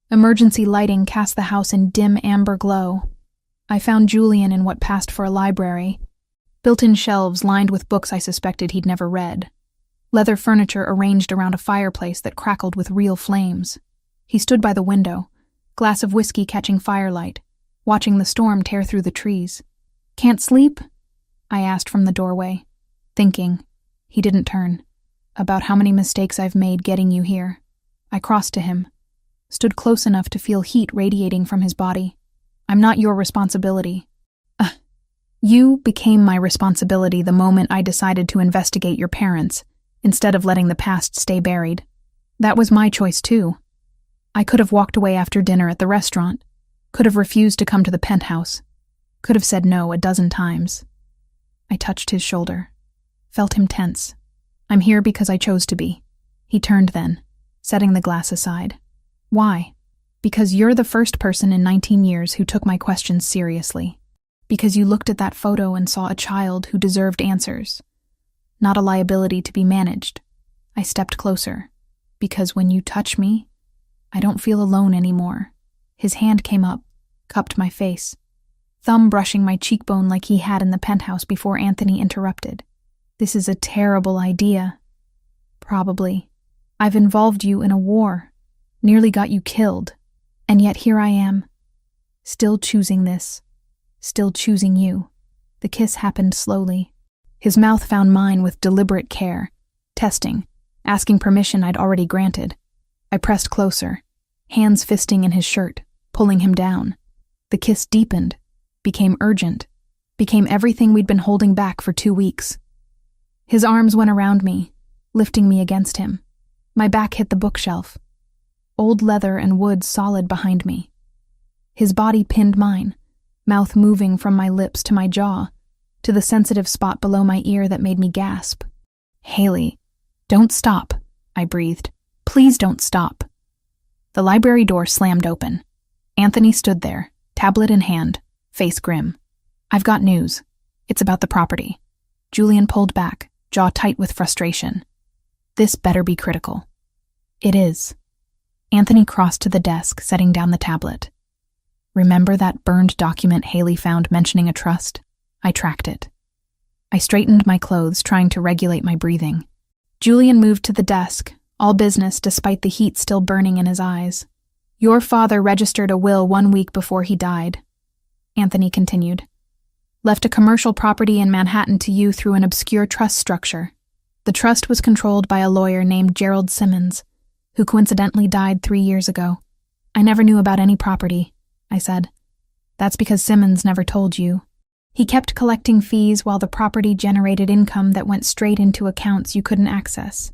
Emergency lighting cast the house in dim amber glow. I found Julian in what passed for a library. Built-in shelves lined with books I suspected he'd never read. Leather furniture arranged around a fireplace that crackled with real flames. He stood by the window, glass of whiskey catching firelight, watching the storm tear through the trees. "Can't sleep?" I asked from the doorway, thinking. He didn't turn. "About how many mistakes I've made getting you here." I crossed to him, stood close enough to feel heat radiating from his body. "I'm not your responsibility." You became my responsibility the moment I decided to investigate your parents, instead of letting the past stay buried. That was my choice too. I could have walked away after dinner at the restaurant, could have refused to come to the penthouse, could have said no a dozen times. I touched his shoulder, felt him tense. "I'm here because I chose to be." He turned then, setting the glass aside. "Why?" "Because you're the first person in 19 years who took my questions seriously. Because you looked at that photo and saw a child who deserved answers, not a liability to be managed." I stepped closer. "Because when you touch me, I don't feel alone anymore." His hand came up, cupped my face, thumb brushing my cheekbone like he had in the penthouse before Anthony interrupted. "This is a terrible idea." "Probably. I've involved you in a war, nearly got you killed, and yet here I am, still choosing this, still choosing you." The kiss happened slowly. His mouth found mine with deliberate care, testing, asking permission I'd already granted. I pressed closer, hands fisting in his shirt, pulling him down. The kiss deepened, became urgent, became everything we'd been holding back for 2 weeks. His arms went around me, lifting me against him. My back hit the bookshelf. Old leather and wood solid behind me. His body pinned mine, mouth moving from my lips to my jaw, to the sensitive spot below my ear that made me gasp. "Haley, don't stop," I breathed. "Please don't stop." The library door slammed open. Anthony stood there, tablet in hand, face grim. "I've got news. It's about the property." Julian pulled back, jaw tight with frustration. "This better be critical." "It is." Anthony crossed to the desk, setting down the tablet. "Remember that burned document Haley found mentioning a trust? I tracked it." I straightened my clothes, trying to regulate my breathing. Julian moved to the desk, all business despite the heat still burning in his eyes. "Your father registered a will 1 week before he died," Anthony continued. "Left a commercial property in Manhattan to you through an obscure trust structure. The trust was controlled by a lawyer named Gerald Simmons, who coincidentally died 3 years ago. I never knew about any property," I said. "That's because Simmons never told you. He kept collecting fees while the property generated income that went straight into accounts you couldn't access."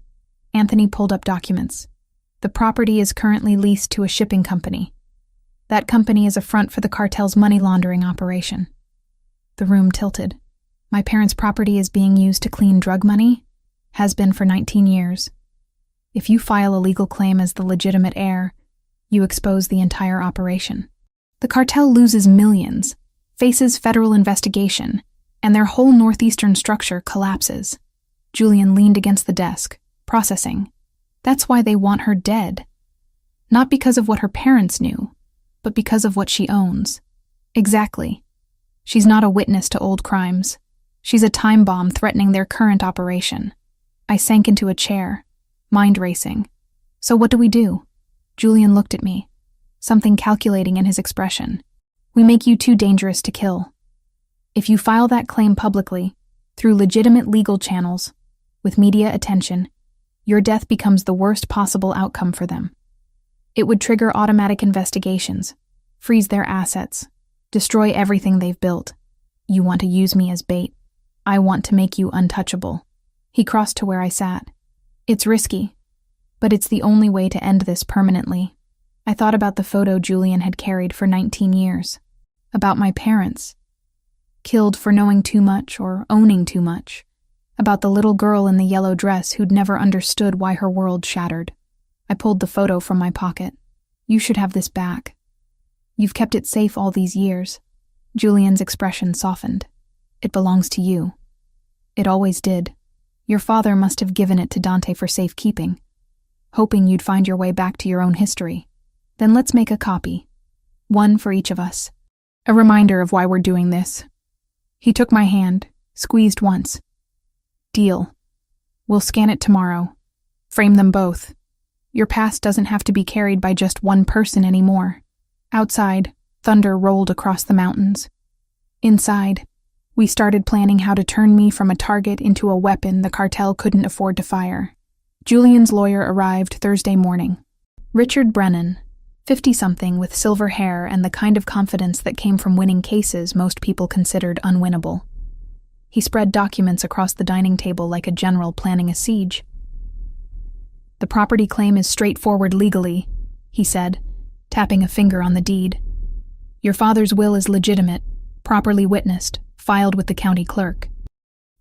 Anthony pulled up documents. "The property is currently leased to a shipping company. That company is a front for the cartel's money laundering operation." The room tilted. "My parents' property is being used to clean drug money? Has been for 19 years. If you file a legal claim as the legitimate heir, you expose the entire operation. The cartel loses millions, faces federal investigation, and their whole northeastern structure collapses." Julian leaned against the desk, processing. That's why they want her dead. Not because of what her parents knew, but because of what she owns. Exactly. She's not a witness to old crimes. She's a time bomb threatening their current operation. I sank into a chair, mind racing. So what do we do? Julian looked at me, something calculating in his expression. We make you too dangerous to kill. If you file that claim publicly, through legitimate legal channels, with media attention, your death becomes the worst possible outcome for them. It would trigger automatic investigations, freeze their assets, destroy everything they've built. You want to use me as bait. I want to make you untouchable. He crossed to where I sat. It's risky, but it's the only way to end this permanently. I thought about the photo Julian had carried for 19 years. About my parents. Killed for knowing too much or owning too much. About the little girl in the yellow dress who'd never understood why her world shattered. I pulled the photo from my pocket. You should have this back. You've kept it safe all these years. Julian's expression softened. It belongs to you. It always did. Your father must have given it to Dante for safekeeping, hoping you'd find your way back to your own history. Then let's make a copy. One for each of us. A reminder of why we're doing this. He took my hand, squeezed once. Deal. We'll scan it tomorrow. Frame them both. Your past doesn't have to be carried by just one person anymore. Outside, thunder rolled across the mountains. Inside, we started planning how to turn me from a target into a weapon the cartel couldn't afford to fire. Julian's lawyer arrived Thursday morning. Richard Brennan, 50-something with silver hair and the kind of confidence that came from winning cases most people considered unwinnable. He spread documents across the dining table like a general planning a siege. The property claim is straightforward legally, he said, tapping a finger on the deed. Your father's will is legitimate, properly witnessed, filed with the county clerk.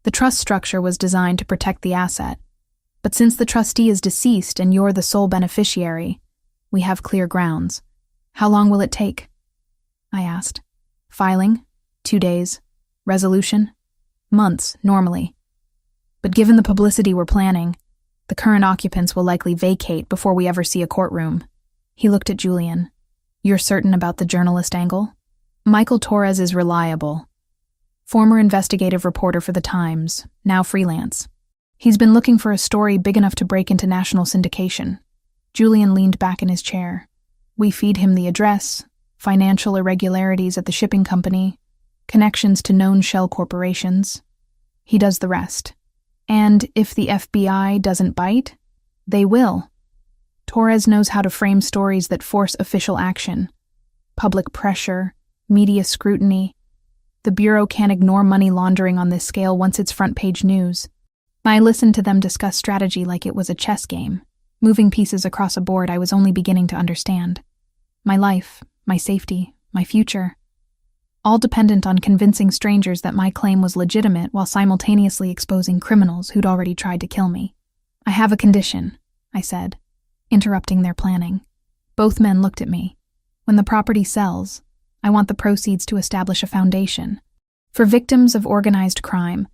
The trust structure was designed to protect the asset, but since the trustee is deceased and you're the sole beneficiary, we have clear grounds. How long will it take? I asked. Filing? 2 days. Resolution? Months, normally. But given the publicity we're planning, the current occupants will likely vacate before we ever see a courtroom. He looked at Julian. You're certain about the journalist angle? Michael Torres is reliable. Former investigative reporter for The Times, now freelance. He's been looking for a story big enough to break into national syndication. Julian leaned back in his chair. We feed him the address, financial irregularities at the shipping company, connections to known shell corporations. He does the rest. And if the FBI doesn't bite, they will. Torres knows how to frame stories that force official action. Public pressure, media scrutiny. The Bureau can't ignore money laundering on this scale once it's front-page news. I listened to them discuss strategy like it was a chess game, moving pieces across a board I was only beginning to understand. My life, my safety, my future. All dependent on convincing strangers that my claim was legitimate while simultaneously exposing criminals who'd already tried to kill me. I have a condition, I said, interrupting their planning. Both men looked at me. When the property sells, I want the proceeds to establish a foundation. For victims of organized crime,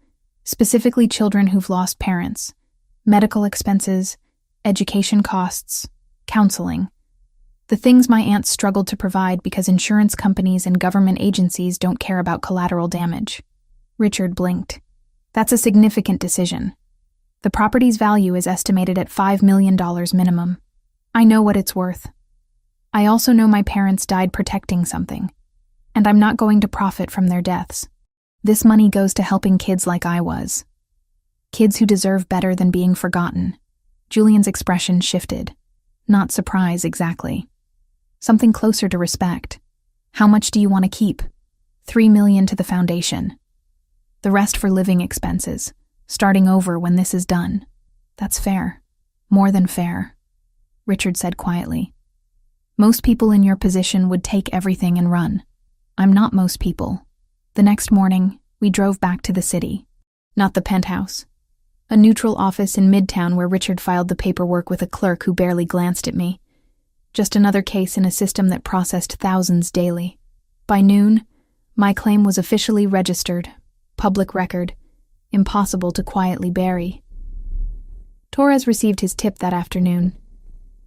specifically children who've lost parents, medical expenses, education costs, counseling. The things my aunts struggled to provide because insurance companies and government agencies don't care about collateral damage. Richard blinked. That's a significant decision. The property's value is estimated at $5 million minimum. I know what it's worth. I also know my parents died protecting something, and I'm not going to profit from their deaths. This money goes to helping kids like I was. Kids who deserve better than being forgotten. Julian's expression shifted. Not surprise, exactly. Something closer to respect. How much do you want to keep? $3 million to the foundation. The rest for living expenses, starting over when this is done. That's fair. More than fair. Richard said quietly. Most people in your position would take everything and run. I'm not most people. The next morning, we drove back to the city. Not the penthouse. A neutral office in Midtown where Richard filed the paperwork with a clerk who barely glanced at me. Just another case in a system that processed thousands daily. By noon, my claim was officially registered, public record, impossible to quietly bury. Torres received his tip that afternoon.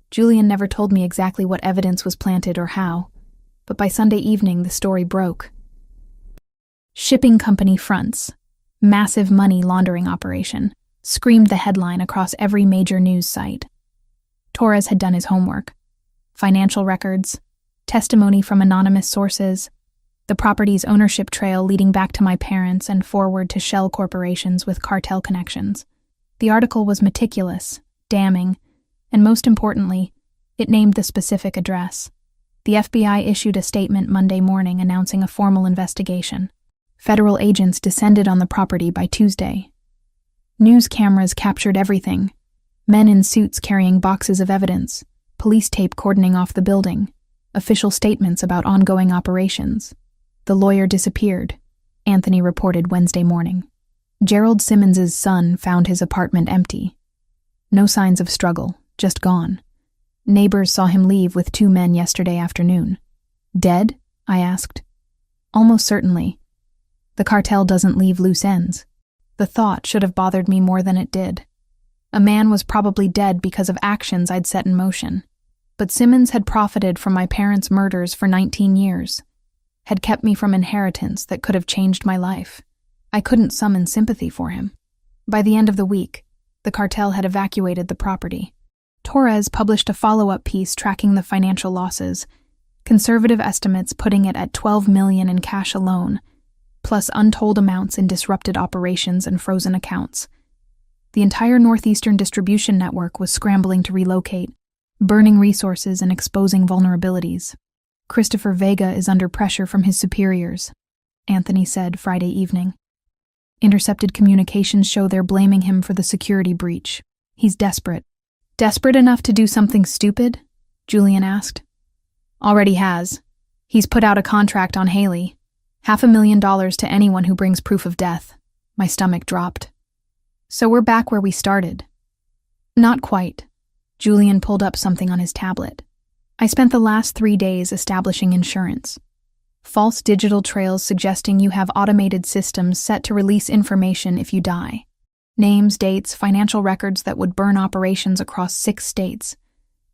Julian never told me exactly what evidence was planted or how, but by Sunday evening the story broke. Shipping company fronts, massive money laundering operation, screamed the headline across every major news site. Torres had done his homework. Financial records, testimony from anonymous sources, the property's ownership trail leading back to my parents and forward to shell corporations with cartel connections. The article was meticulous, damning, and most importantly, it named the specific address. The FBI issued a statement Monday morning announcing a formal investigation. Federal agents descended on the property by Tuesday. News cameras captured everything. Men in suits carrying boxes of evidence, police tape cordoning off the building, official statements about ongoing operations. The lawyer disappeared, Anthony reported Wednesday morning. Gerald Simmons's son found his apartment empty. No signs of struggle, just gone. Neighbors saw him leave with 2 men yesterday afternoon. Dead? I asked. Almost certainly. The cartel doesn't leave loose ends. The thought should have bothered me more than it did. A man was probably dead because of actions I'd set in motion. But Simmons had profited from my parents' murders for 19 years, had kept me from inheritance that could have changed my life. I couldn't summon sympathy for him. By the end of the week, the cartel had evacuated the property. Torres published a follow-up piece tracking the financial losses, conservative estimates putting it at $12 million in cash alone, plus untold amounts in disrupted operations and frozen accounts. The entire Northeastern distribution network was scrambling to relocate, burning resources and exposing vulnerabilities. Christopher Vega is under pressure from his superiors, Anthony said Friday evening. Intercepted communications show they're blaming him for the security breach. He's desperate. Desperate enough to do something stupid? Julian asked. Already has. He's put out a contract on Haley. $500,000 to anyone who brings proof of death. My stomach dropped. So we're back where we started. Not quite. Julian pulled up something on his tablet. I spent the last 3 days establishing insurance. False digital trails suggesting you have automated systems set to release information if you die. Names, dates, financial records that would burn operations across 6 states.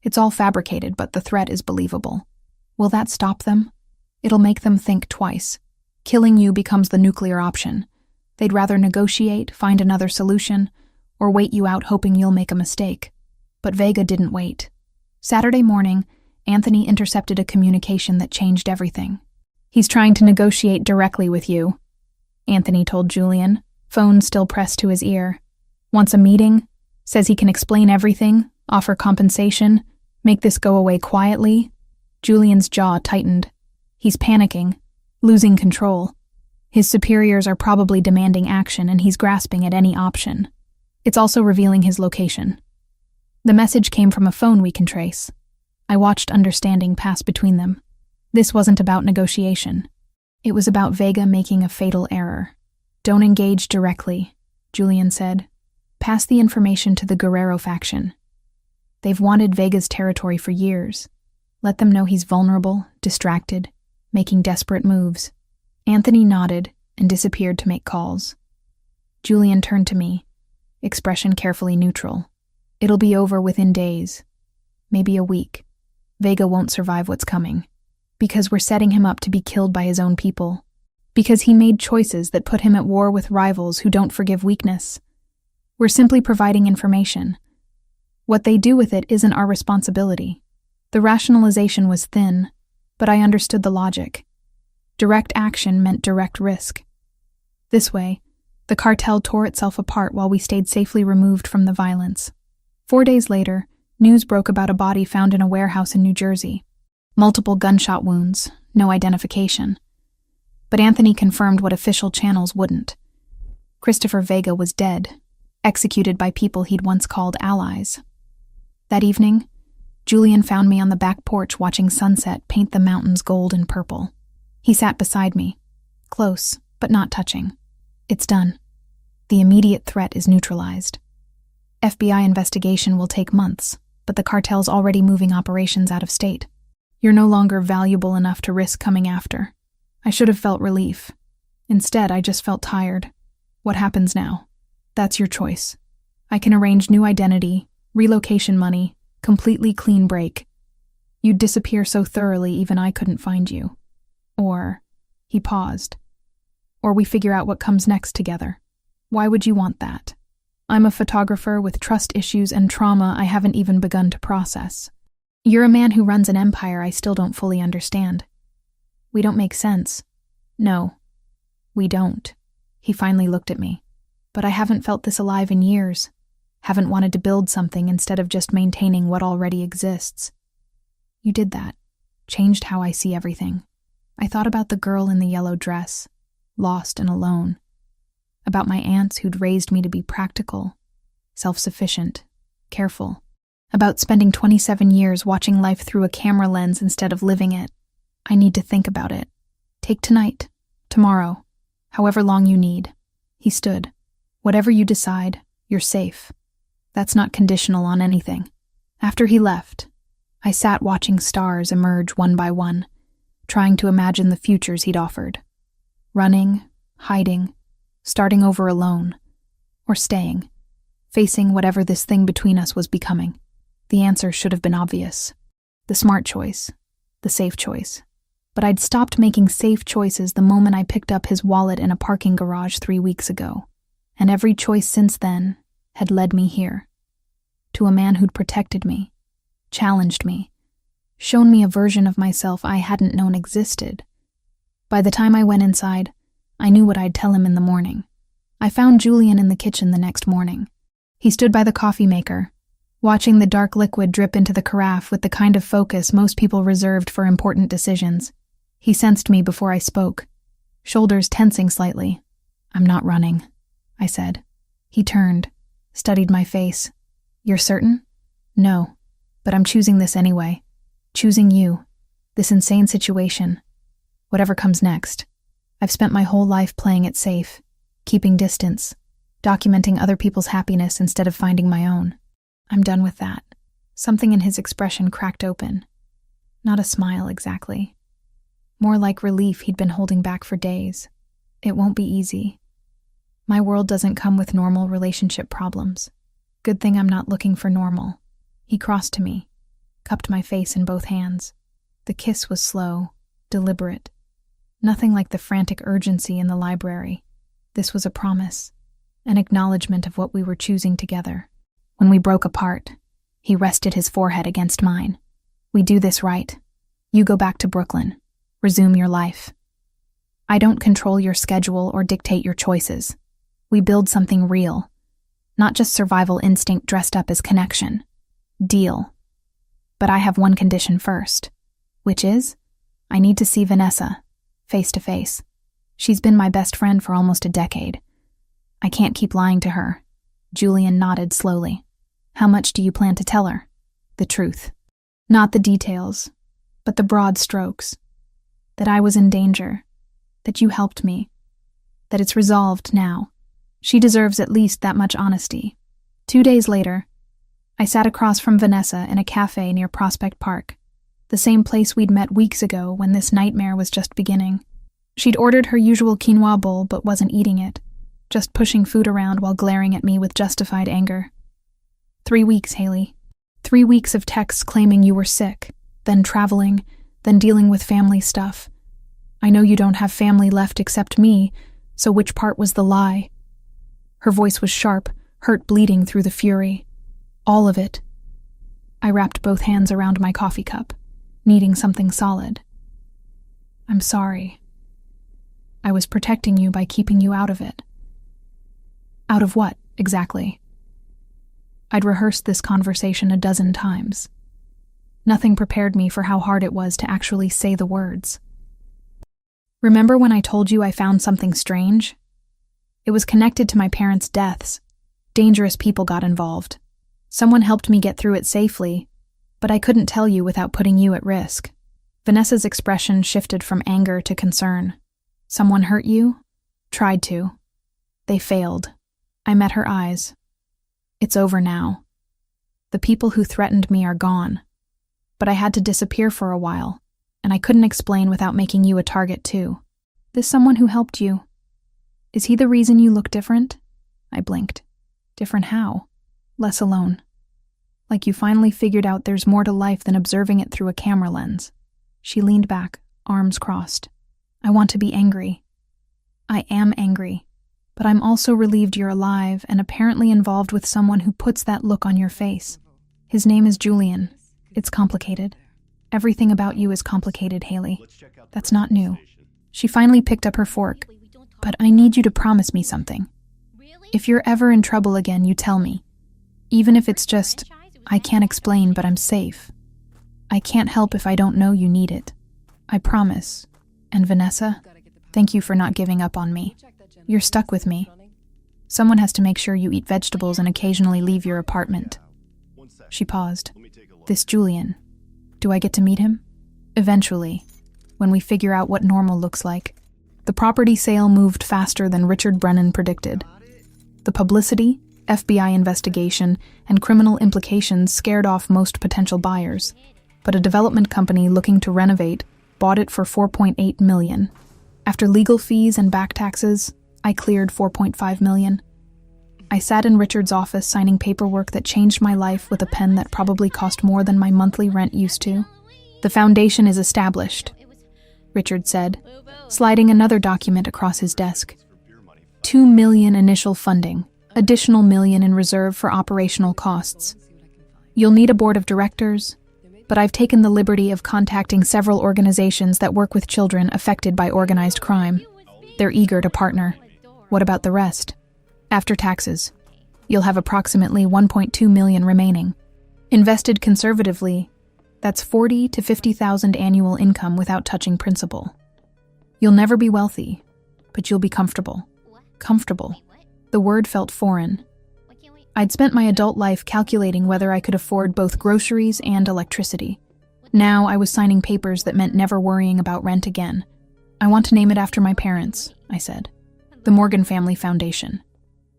It's all fabricated, but the threat is believable. Will that stop them? It'll make them think twice. Killing you becomes the nuclear option. They'd rather negotiate, find another solution, or wait you out hoping you'll make a mistake. But Vega didn't wait. Saturday morning, Anthony intercepted a communication that changed everything. He's trying to negotiate directly with you, Anthony told Julian, phone still pressed to his ear. Wants a meeting, says he can explain everything, offer compensation, make this go away quietly. Julian's jaw tightened. He's panicking, losing control. His superiors are probably demanding action and he's grasping at any option. It's also revealing his location. The message came from a phone we can trace. I watched understanding pass between them. This wasn't about negotiation. It was about Vega making a fatal error. Don't engage directly, Julian said. Pass the information to the Guerrero faction. They've wanted Vega's territory for years. Let them know he's vulnerable, distracted, making desperate moves. Anthony nodded and disappeared to make calls. Julian turned to me, expression carefully neutral. It'll be over within days, maybe a week. Vega won't survive what's coming. Because we're setting him up to be killed by his own people. Because he made choices that put him at war with rivals who don't forgive weakness. We're simply providing information. What they do with it isn't our responsibility. The rationalization was thin, but I understood the logic. Direct action meant direct risk. This way, the cartel tore itself apart while we stayed safely removed from the violence. 4 days later, news broke about a body found in a warehouse in New Jersey. Multiple gunshot wounds, no identification. But Anthony confirmed what official channels wouldn't. Christopher Vega was dead, executed by people he'd once called allies. That evening, Julian found me on the back porch watching sunset paint the mountains gold and purple. He sat beside me, close, but not touching. It's done. The immediate threat is neutralized. FBI investigation will take months, but the cartel's already moving operations out of state. You're no longer valuable enough to risk coming after. I should have felt relief. Instead, I just felt tired. What happens now? That's your choice. I can arrange new identity, relocation money, completely clean break. You'd disappear so thoroughly even I couldn't find you. Or," he paused, "or we figure out what comes next together. Why would you want that? I'm a photographer with trust issues and trauma I haven't even begun to process. You're a man who runs an empire I still don't fully understand. We don't make sense. No, we don't." He finally looked at me. "But I haven't felt this alive in years. Haven't wanted to build something instead of just maintaining what already exists. You did that. Changed how I see everything. I thought about the girl in the yellow dress, lost and alone. About my aunts who'd raised me to be practical, self-sufficient, careful. About spending 27 years watching life through a camera lens instead of living it. I need to think about it. Take tonight, tomorrow, however long you need." He stood. "Whatever you decide, you're safe. That's not conditional on anything." After he left, I sat watching stars emerge one by one, trying to imagine the futures he'd offered. Running, hiding, starting over alone, or staying, facing whatever this thing between us was becoming. The answer should have been obvious. The smart choice, the safe choice. But I'd stopped making safe choices the moment I picked up his wallet in a parking garage 3 weeks ago, and every choice since then had led me here. To a man who'd protected me, challenged me, shown me a version of myself I hadn't known existed. By the time I went inside, I knew what I'd tell him in the morning. I found Julian in the kitchen the next morning. He stood by the coffee maker, watching the dark liquid drip into the carafe with the kind of focus most people reserved for important decisions. He sensed me before I spoke, shoulders tensing slightly. "I'm not running," I said. He turned, studied my face. "You're certain?" "No, but I'm choosing this anyway. Choosing you. This insane situation. Whatever comes next. I've spent my whole life playing it safe, keeping distance, documenting other people's happiness instead of finding my own. I'm done with that." Something in his expression cracked open. Not a smile exactly. More like relief he'd been holding back for days. "It won't be easy. My world doesn't come with normal relationship problems. Good thing I'm not looking for normal." He crossed to me, cupped my face in both hands. The kiss was slow, deliberate. Nothing like the frantic urgency in the library. This was a promise, an acknowledgement of what we were choosing together. When we broke apart, he rested his forehead against mine. "We do this right. You go back to Brooklyn. Resume your life. I don't control your schedule or dictate your choices. We build something real, not just survival instinct dressed up as connection. Deal. But I have one condition first, which is, I need to see Vanessa, face to face. She's been my best friend for almost a decade. I can't keep lying to her." Julian nodded slowly. "How much do you plan to tell her?" "The truth. Not the details, but the broad strokes. That I was in danger, that you helped me, that it's resolved now. She deserves at least that much honesty." 2 days later, I sat across from Vanessa in a cafe near Prospect Park, the same place we'd met weeks ago when this nightmare was just beginning. She'd ordered her usual quinoa bowl but wasn't eating it, just pushing food around while glaring at me with justified anger. 3 weeks, Haley. 3 weeks of texts claiming you were sick, then traveling, then dealing with family stuff. I know you don't have family left except me, so which part was the lie? Her voice was sharp, hurt bleeding through the fury. All of it. I wrapped both hands around my coffee cup, needing something solid. "I'm sorry. I was protecting you by keeping you out of it." "Out of what, exactly?" I'd rehearsed this conversation a dozen times. Nothing prepared me for how hard it was to actually say the words. "Remember when I told you I found something strange? It was connected to my parents' deaths. Dangerous people got involved. Someone helped me get through it safely, but I couldn't tell you without putting you at risk." Vanessa's expression shifted from anger to concern. "Someone hurt you?" "Tried to. They failed." I met her eyes. "It's over now. The people who threatened me are gone. But I had to disappear for a while, and I couldn't explain without making you a target too. This someone who helped you, is he the reason you look different?" I blinked. "Different how?" less alone. Like you finally figured out there's more to life than observing it through a camera lens. She leaned back, arms crossed. I want to be angry. I am angry, but I'm also relieved you're alive and apparently involved with someone who puts that look on your face. His name is Julian. It's complicated. Everything about you is complicated, Haley. That's not new. She finally picked up her fork. But I need you to promise me something. If you're ever in trouble again, you tell me. Even if it's just, I can't explain, but I'm safe. I can't help if I don't know you need it. I promise. And Vanessa, thank you for not giving up on me. You're stuck with me. Someone has to make sure you eat vegetables and occasionally leave your apartment. She paused. This Julian. Do I get to meet him? Eventually, when we figure out what normal looks like. The property sale moved faster than Richard Brennan predicted. The publicity, FBI investigation, and criminal implications scared off most potential buyers, but a development company looking to renovate bought it for $4.8 million. After legal fees and back taxes, I cleared $4.5 million. I sat in Richard's office signing paperwork that changed my life with a pen that probably cost more than my monthly rent used to. The foundation is established, Richard said, sliding another document across his desk. $2 million initial funding, additional $1 million in reserve for operational costs. You'll need a board of directors, but I've taken the liberty of contacting several organizations that work with children affected by organized crime. They're eager to partner. What about the rest? After taxes, you'll have approximately $1.2 million remaining. Invested conservatively, that's $40,000 to $50,000 annual income without touching principal. You'll never be wealthy, but you'll be comfortable. Comfortable. The word felt foreign. I'd spent my adult life calculating whether I could afford both groceries and electricity. Now I was signing papers that meant never worrying about rent again. I want to name it after my parents, I said. The Morgan Family Foundation.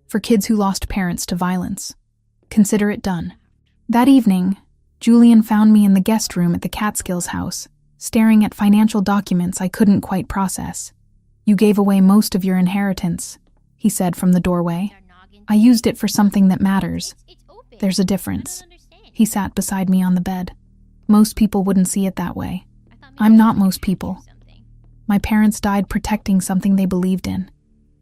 For kids who lost parents to violence. Consider it done. That evening, Julian found me in the guest room at the Catskills house, staring at financial documents I couldn't quite process. You gave away most of your inheritance, he said from the doorway. I used it for something that matters. There's a difference. He sat beside me on the bed. Most people wouldn't see it that way. I'm not most people. My parents died protecting something they believed in.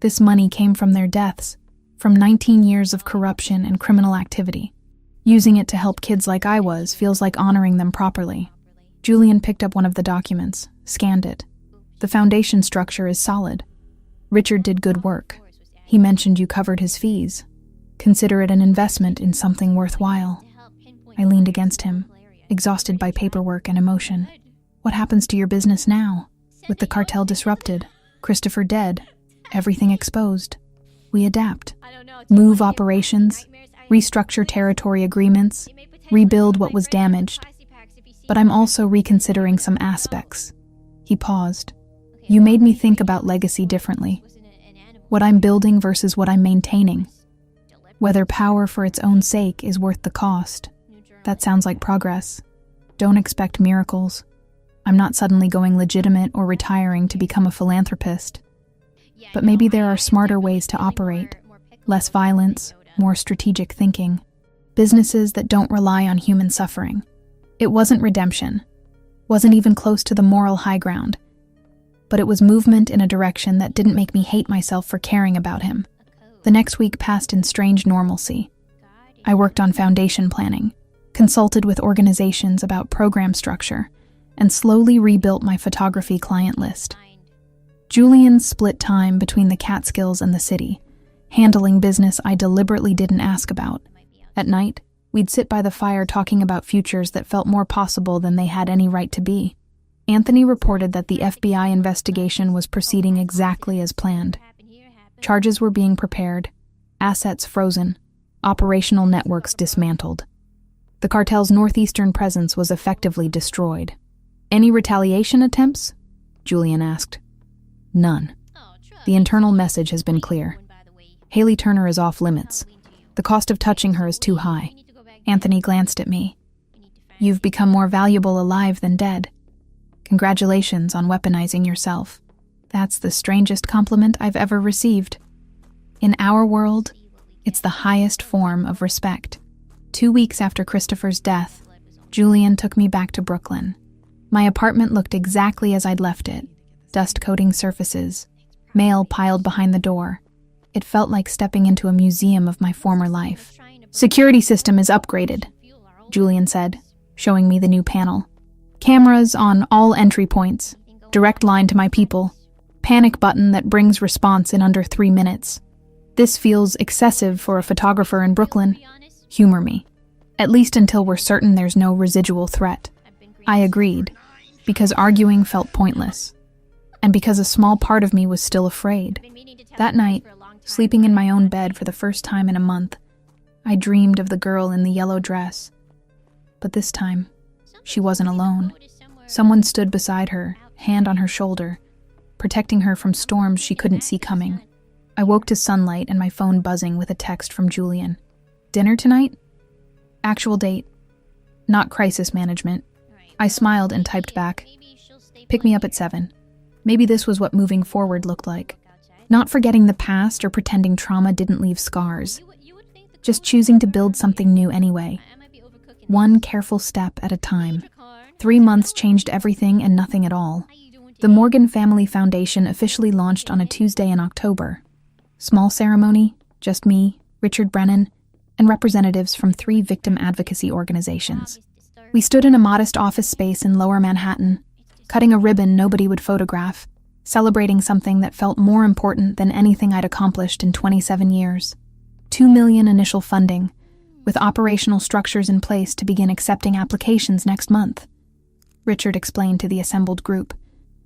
This money came from their deaths, from 19 years of corruption and criminal activity. Using it to help kids like I was feels like honoring them properly. Julian picked up one of the documents, scanned it. The foundation structure is solid. Richard did good work. He mentioned you covered his fees. Consider it an investment in something worthwhile. I leaned against him, exhausted by paperwork and emotion. What happens to your business now? With the cartel disrupted, Christopher dead, everything exposed. We adapt, move operations, restructure territory agreements, rebuild what was damaged. But I'm also reconsidering some aspects. He paused. You made me think about legacy differently. What I'm building versus what I'm maintaining. Whether power for its own sake is worth the cost. That sounds like progress. Don't expect miracles. I'm not suddenly going legitimate or retiring to become a philanthropist. But maybe there are smarter ways to operate. Less violence, more strategic thinking. Businesses that don't rely on human suffering. It wasn't redemption. Wasn't even close to the moral high ground. But it was movement in a direction that didn't make me hate myself for caring about him. The next week passed in strange normalcy. I worked on foundation planning, consulted with organizations about program structure, and slowly rebuilt my photography client list. Julian split time between the Catskills and the city, handling business I deliberately didn't ask about. At night, we'd sit by the fire talking about futures that felt more possible than they had any right to be. Anthony reported that the FBI investigation was proceeding exactly as planned. Charges were being prepared, assets frozen, operational networks dismantled. The cartel's northeastern presence was effectively destroyed. Any retaliation attempts? Julian asked. None. The internal message has been clear. Haley Turner is off limits. The cost of touching her is too high. Anthony glanced at me. You've become more valuable alive than dead. Congratulations on weaponizing yourself. That's the strangest compliment I've ever received. In our world, it's the highest form of respect. 2 weeks after Christopher's death, Julian took me back to Brooklyn. My apartment looked exactly as I'd left it, dust-coating surfaces, mail piled behind the door. It felt like stepping into a museum of my former life. "Security system is upgraded," Julian said, showing me the new panel. "Cameras on all entry points, direct line to my people, panic button that brings response in under 3 minutes. This feels excessive for a photographer in Brooklyn. Humor me. At least until we're certain there's no residual threat." I agreed, because arguing felt pointless, and because a small part of me was still afraid. That night, sleeping in my own bed for the first time in a month, I dreamed of the girl in the yellow dress. But this time, she wasn't alone. Someone stood beside her, hand on her shoulder, protecting her from storms she couldn't see coming. I woke to sunlight and my phone buzzing with a text from Julian. "Dinner tonight? Actual date. Not crisis management." I smiled and typed back, "Pick me up at 7. Maybe this was what moving forward looked like. Not forgetting the past or pretending trauma didn't leave scars. Just choosing to build something new anyway. One careful step at a time. 3 months changed everything and nothing at all. The Morgan Family Foundation officially launched on a Tuesday in October. Small ceremony, just me, Richard Brennan, and representatives from 3 victim advocacy organizations. We stood in a modest office space in Lower Manhattan, cutting a ribbon nobody would photograph, celebrating something that felt more important than anything I'd accomplished in 27 years. $2 million initial funding, with operational structures in place to begin accepting applications next month. Richard explained to the assembled group.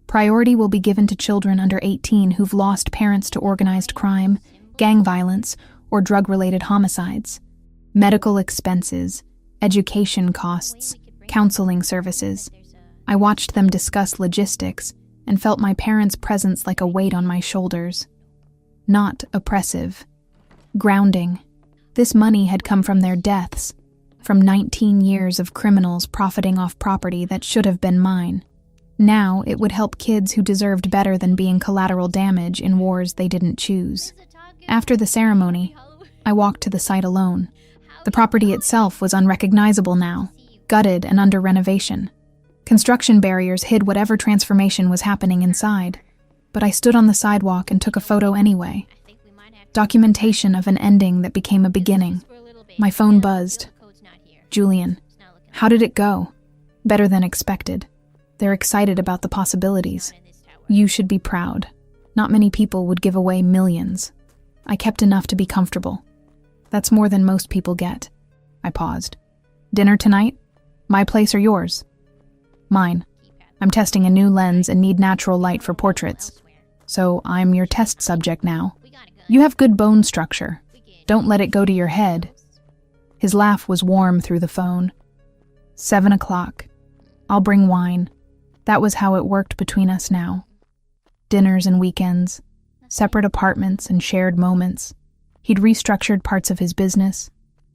Priority will be given to children under 18 who've lost parents to organized crime, gang violence, or drug-related homicides. Medical expenses, education costs, counseling services. I watched them discuss logistics and felt my parents' presence like a weight on my shoulders. Not oppressive. Grounding. This money had come from their deaths, from 19 years of criminals profiting off property that should have been mine. Now it would help kids who deserved better than being collateral damage in wars they didn't choose. After the ceremony, I walked to the site alone. The property itself was unrecognizable now, gutted and under renovation. Construction barriers hid whatever transformation was happening inside, but I stood on the sidewalk and took a photo anyway. Documentation of an ending that became a beginning. My phone buzzed. "Julian, how did it go?" "Better than expected. They're excited about the possibilities. You should be proud. Not many people would give away millions. I kept enough to be comfortable. That's more than most people get." I paused. "Dinner tonight? My place or yours?" "Mine. I'm testing a new lens and need natural light for portraits. So I'm your test subject now. You have good bone structure. Don't let it go to your head." His laugh was warm through the phone. 7 o'clock. I'll bring wine. That was how it worked between us now. Dinners and weekends, separate apartments and shared moments. He'd restructured parts of his business,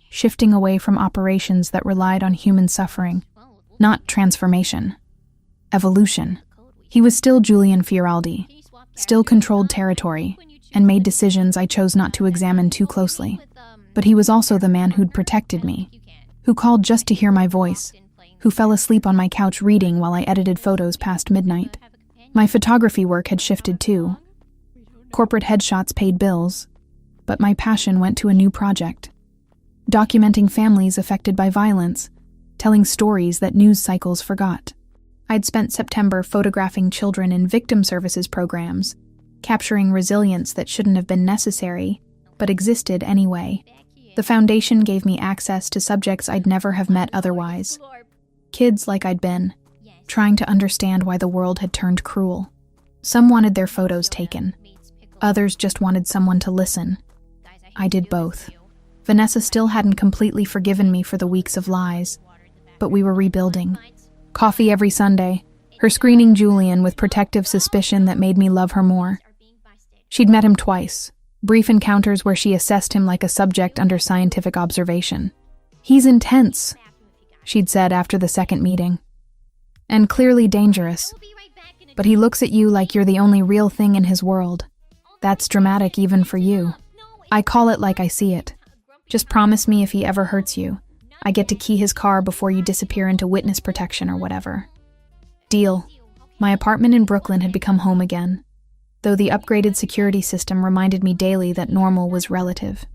shifting away from operations that relied on human suffering. Not transformation. Evolution. He was still Julian Fioraldi, still controlled territory, and made decisions I chose not to examine too closely. But he was also the man who'd protected me, who called just to hear my voice, who fell asleep on my couch reading while I edited photos past midnight. My photography work had shifted too. Corporate headshots paid bills, but my passion went to a new project. Documenting families affected by violence, telling stories that news cycles forgot. I'd spent September photographing children in victim services programs, capturing resilience that shouldn't have been necessary, but existed anyway. The foundation gave me access to subjects I'd never have met otherwise. Kids like I'd been, trying to understand why the world had turned cruel. Some wanted their photos taken. Others just wanted someone to listen. I did both. Vanessa still hadn't completely forgiven me for the weeks of lies, but we were rebuilding. Coffee every Sunday, her screening Julian with protective suspicion that made me love her more. She'd met him twice, brief encounters where she assessed him like a subject under scientific observation. "He's intense," she'd said after the second meeting, "and clearly dangerous. But he looks at you like you're the only real thing in his world. That's dramatic even for you. I call it like I see it. Just promise me if he ever hurts you, I get to key his car before you disappear into witness protection or whatever. Deal. My apartment in Brooklyn had become home again, though the upgraded security system reminded me daily that normal was relative.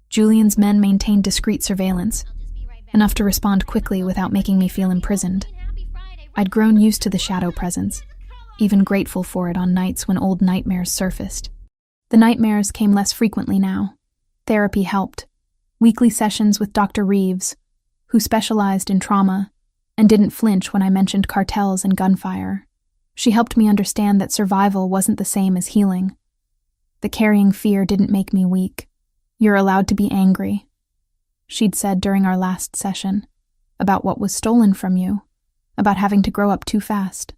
Julian's men maintained discreet surveillance, enough to respond quickly without making me feel imprisoned. I'd grown used to the shadow presence, even grateful for it on nights when old nightmares surfaced. The nightmares came less frequently now. Therapy helped. Weekly sessions with Dr. Reeves, who specialized in trauma and didn't flinch when I mentioned cartels and gunfire. She helped me understand that survival wasn't the same as healing. The carrying fear didn't make me weak. You're allowed to be angry, she'd said during our last session, about what was stolen from you, about having to grow up too fast,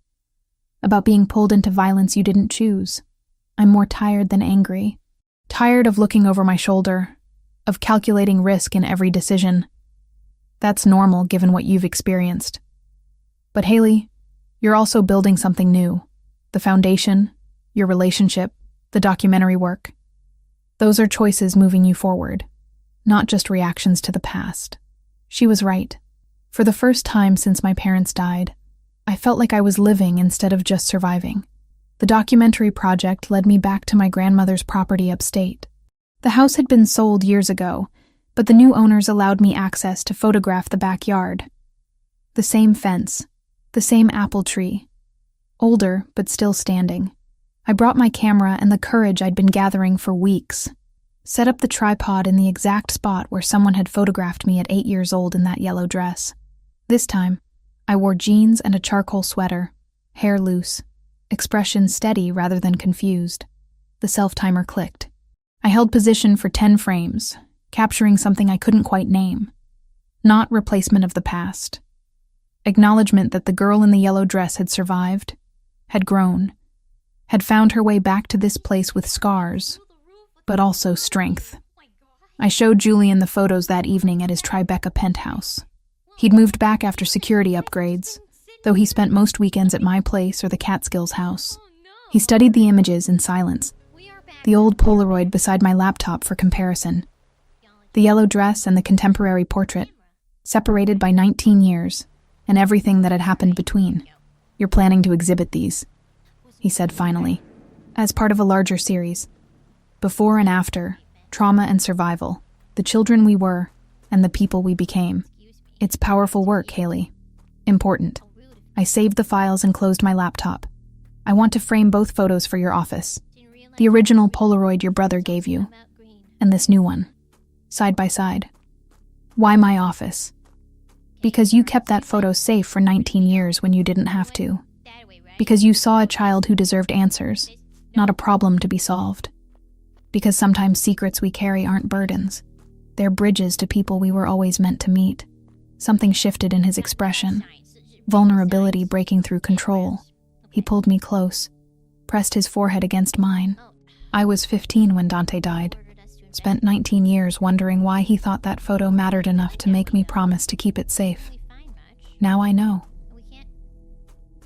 about being pulled into violence you didn't choose. I'm more tired than angry. Tired of looking over my shoulder, of calculating risk in every decision. That's normal given what you've experienced. But Haley, you're also building something new. The foundation, your relationship, the documentary work. Those are choices moving you forward, not just reactions to the past. She was right. For the first time since my parents died, I felt like I was living instead of just surviving. The documentary project led me back to my grandmother's property upstate. The house had been sold years ago, but the new owners allowed me access to photograph the backyard. The same fence, the same apple tree. Older, but still standing. I brought my camera and the courage I'd been gathering for weeks. Set up the tripod in the exact spot where someone had photographed me at 8 years old in that yellow dress. This time, I wore jeans and a charcoal sweater, hair loose, expression steady rather than confused. The self-timer clicked. I held position for 10 frames, capturing something I couldn't quite name. Not replacement of the past. Acknowledgement that the girl in the yellow dress had survived, had grown, had found her way back to this place with scars, but also strength. I showed Julian the photos that evening at his Tribeca penthouse. He'd moved back after security upgrades, though he spent most weekends at my place or the Catskills house. He studied the images in silence, the old Polaroid beside my laptop for comparison. The yellow dress and the contemporary portrait, separated by 19 years, and everything that had happened between. You're planning to exhibit these, he said finally, as part of a larger series. Before and after, trauma and survival, the children we were, and the people we became. It's powerful work, Haley. Important. I saved the files and closed my laptop. I want to frame both photos for your office. The original Polaroid your brother gave you, and this new one, side by side. Why my office? Because you kept that photo safe for 19 years when you didn't have to. Because you saw a child who deserved answers, not a problem to be solved. Because sometimes secrets we carry aren't burdens. They're bridges to people we were always meant to meet. Something shifted in his expression. Vulnerability breaking through control. He pulled me close, pressed his forehead against mine. I was 15 when Dante died. Spent 19 years wondering why he thought that photo mattered enough to make me promise to keep it safe. Now I know.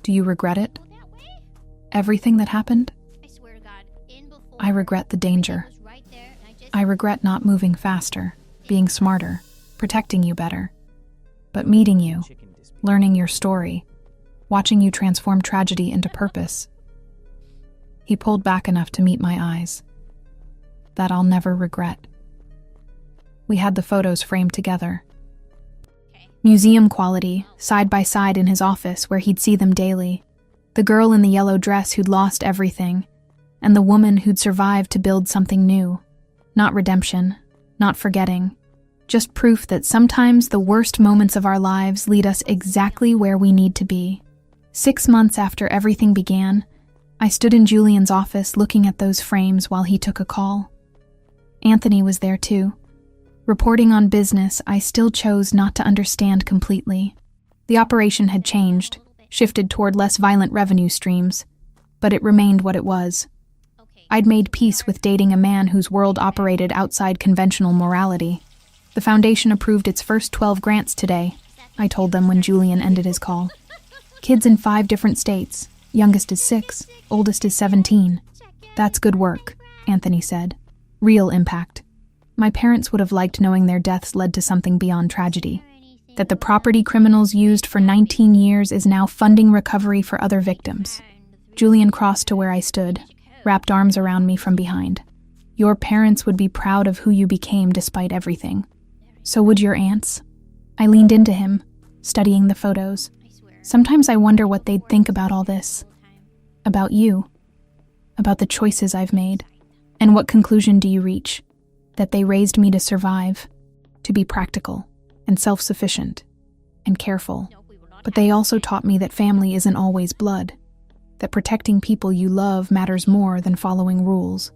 Do you regret it? Everything that happened? I regret the danger. I regret not moving faster, being smarter, protecting you better. But meeting you, learning your story, watching you transform tragedy into purpose. He pulled back enough to meet my eyes. That I'll never regret. We had the photos framed together. Museum quality, side by side in his office where he'd see them daily. The girl in the yellow dress who'd lost everything, and the woman who'd survived to build something new. Not redemption, not forgetting. Just proof that sometimes the worst moments of our lives lead us exactly where we need to be. 6 months after everything began, I stood in Julian's office looking at those frames while he took a call. Anthony was there too. Reporting on business I still chose not to understand completely. The operation had changed, shifted toward less violent revenue streams, but it remained what it was. I'd made peace with dating a man whose world operated outside conventional morality. The foundation approved its first 12 grants today, I told them when Julian ended his call. Kids in 5 different states. Youngest is 6, oldest is 17. That's good work, Anthony said. Real impact. My parents would have liked knowing their deaths led to something beyond tragedy. that the property criminals used for 19 years is now funding recovery for other victims. Julian crossed to where I stood, wrapped arms around me from behind. Your parents would be proud of who you became despite everything. So would your aunts? I leaned into him, studying the photos. Sometimes I wonder what they'd think about all this. About you. About the choices I've made. And what conclusion do you reach? That they raised me to survive, to be practical, and self-sufficient, and careful. But they also taught me that family isn't always blood, that protecting people you love matters more than following rules,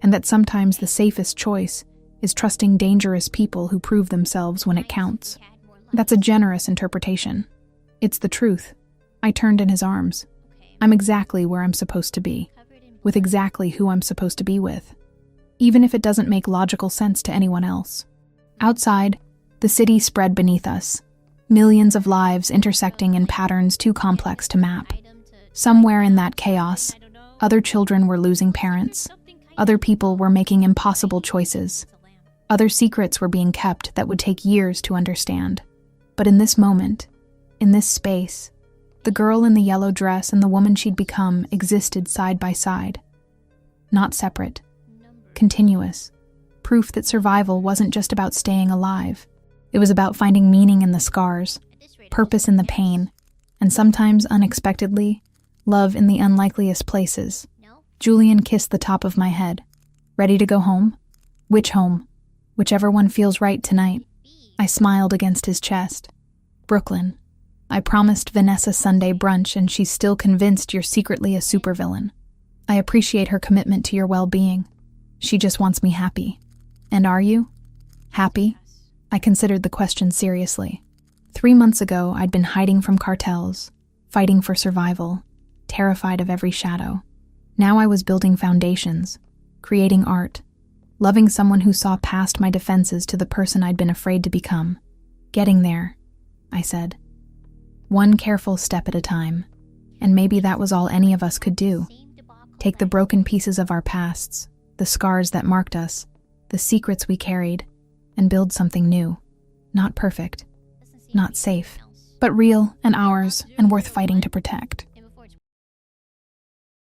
and that sometimes the safest choice is trusting dangerous people who prove themselves when it counts. That's a generous interpretation. It's the truth. I turned in his arms. I'm exactly where I'm supposed to be, with exactly who I'm supposed to be with, even if it doesn't make logical sense to anyone else. Outside, the city spread beneath us, millions of lives intersecting in patterns too complex to map. Somewhere in that chaos, other children were losing parents, other people were making impossible choices, other secrets were being kept that would take years to understand. But in this moment, in this space, the girl in the yellow dress and the woman she'd become existed side by side. Not separate, continuous, proof that survival wasn't just about staying alive. It was about finding meaning in the scars, purpose in the pain, and sometimes unexpectedly, love in the unlikeliest places. Julian kissed the top of my head. Ready to go home? Which home? Whichever one feels right tonight. I smiled against his chest. Brooklyn. I promised Vanessa Sunday brunch and she's still convinced you're secretly a supervillain. I appreciate her commitment to your well-being. She just wants me happy. And are you? Happy? I considered the question seriously. 3 months ago, I'd been hiding from cartels, fighting for survival, terrified of every shadow. Now I was building foundations, creating art, loving someone who saw past my defenses to the person I'd been afraid to become. Getting there, I said. One careful step at a time, and maybe that was all any of us could do. Take the broken pieces of our pasts, the scars that marked us, the secrets we carried, and build something new. Not perfect, not safe, but real and ours and worth fighting to protect.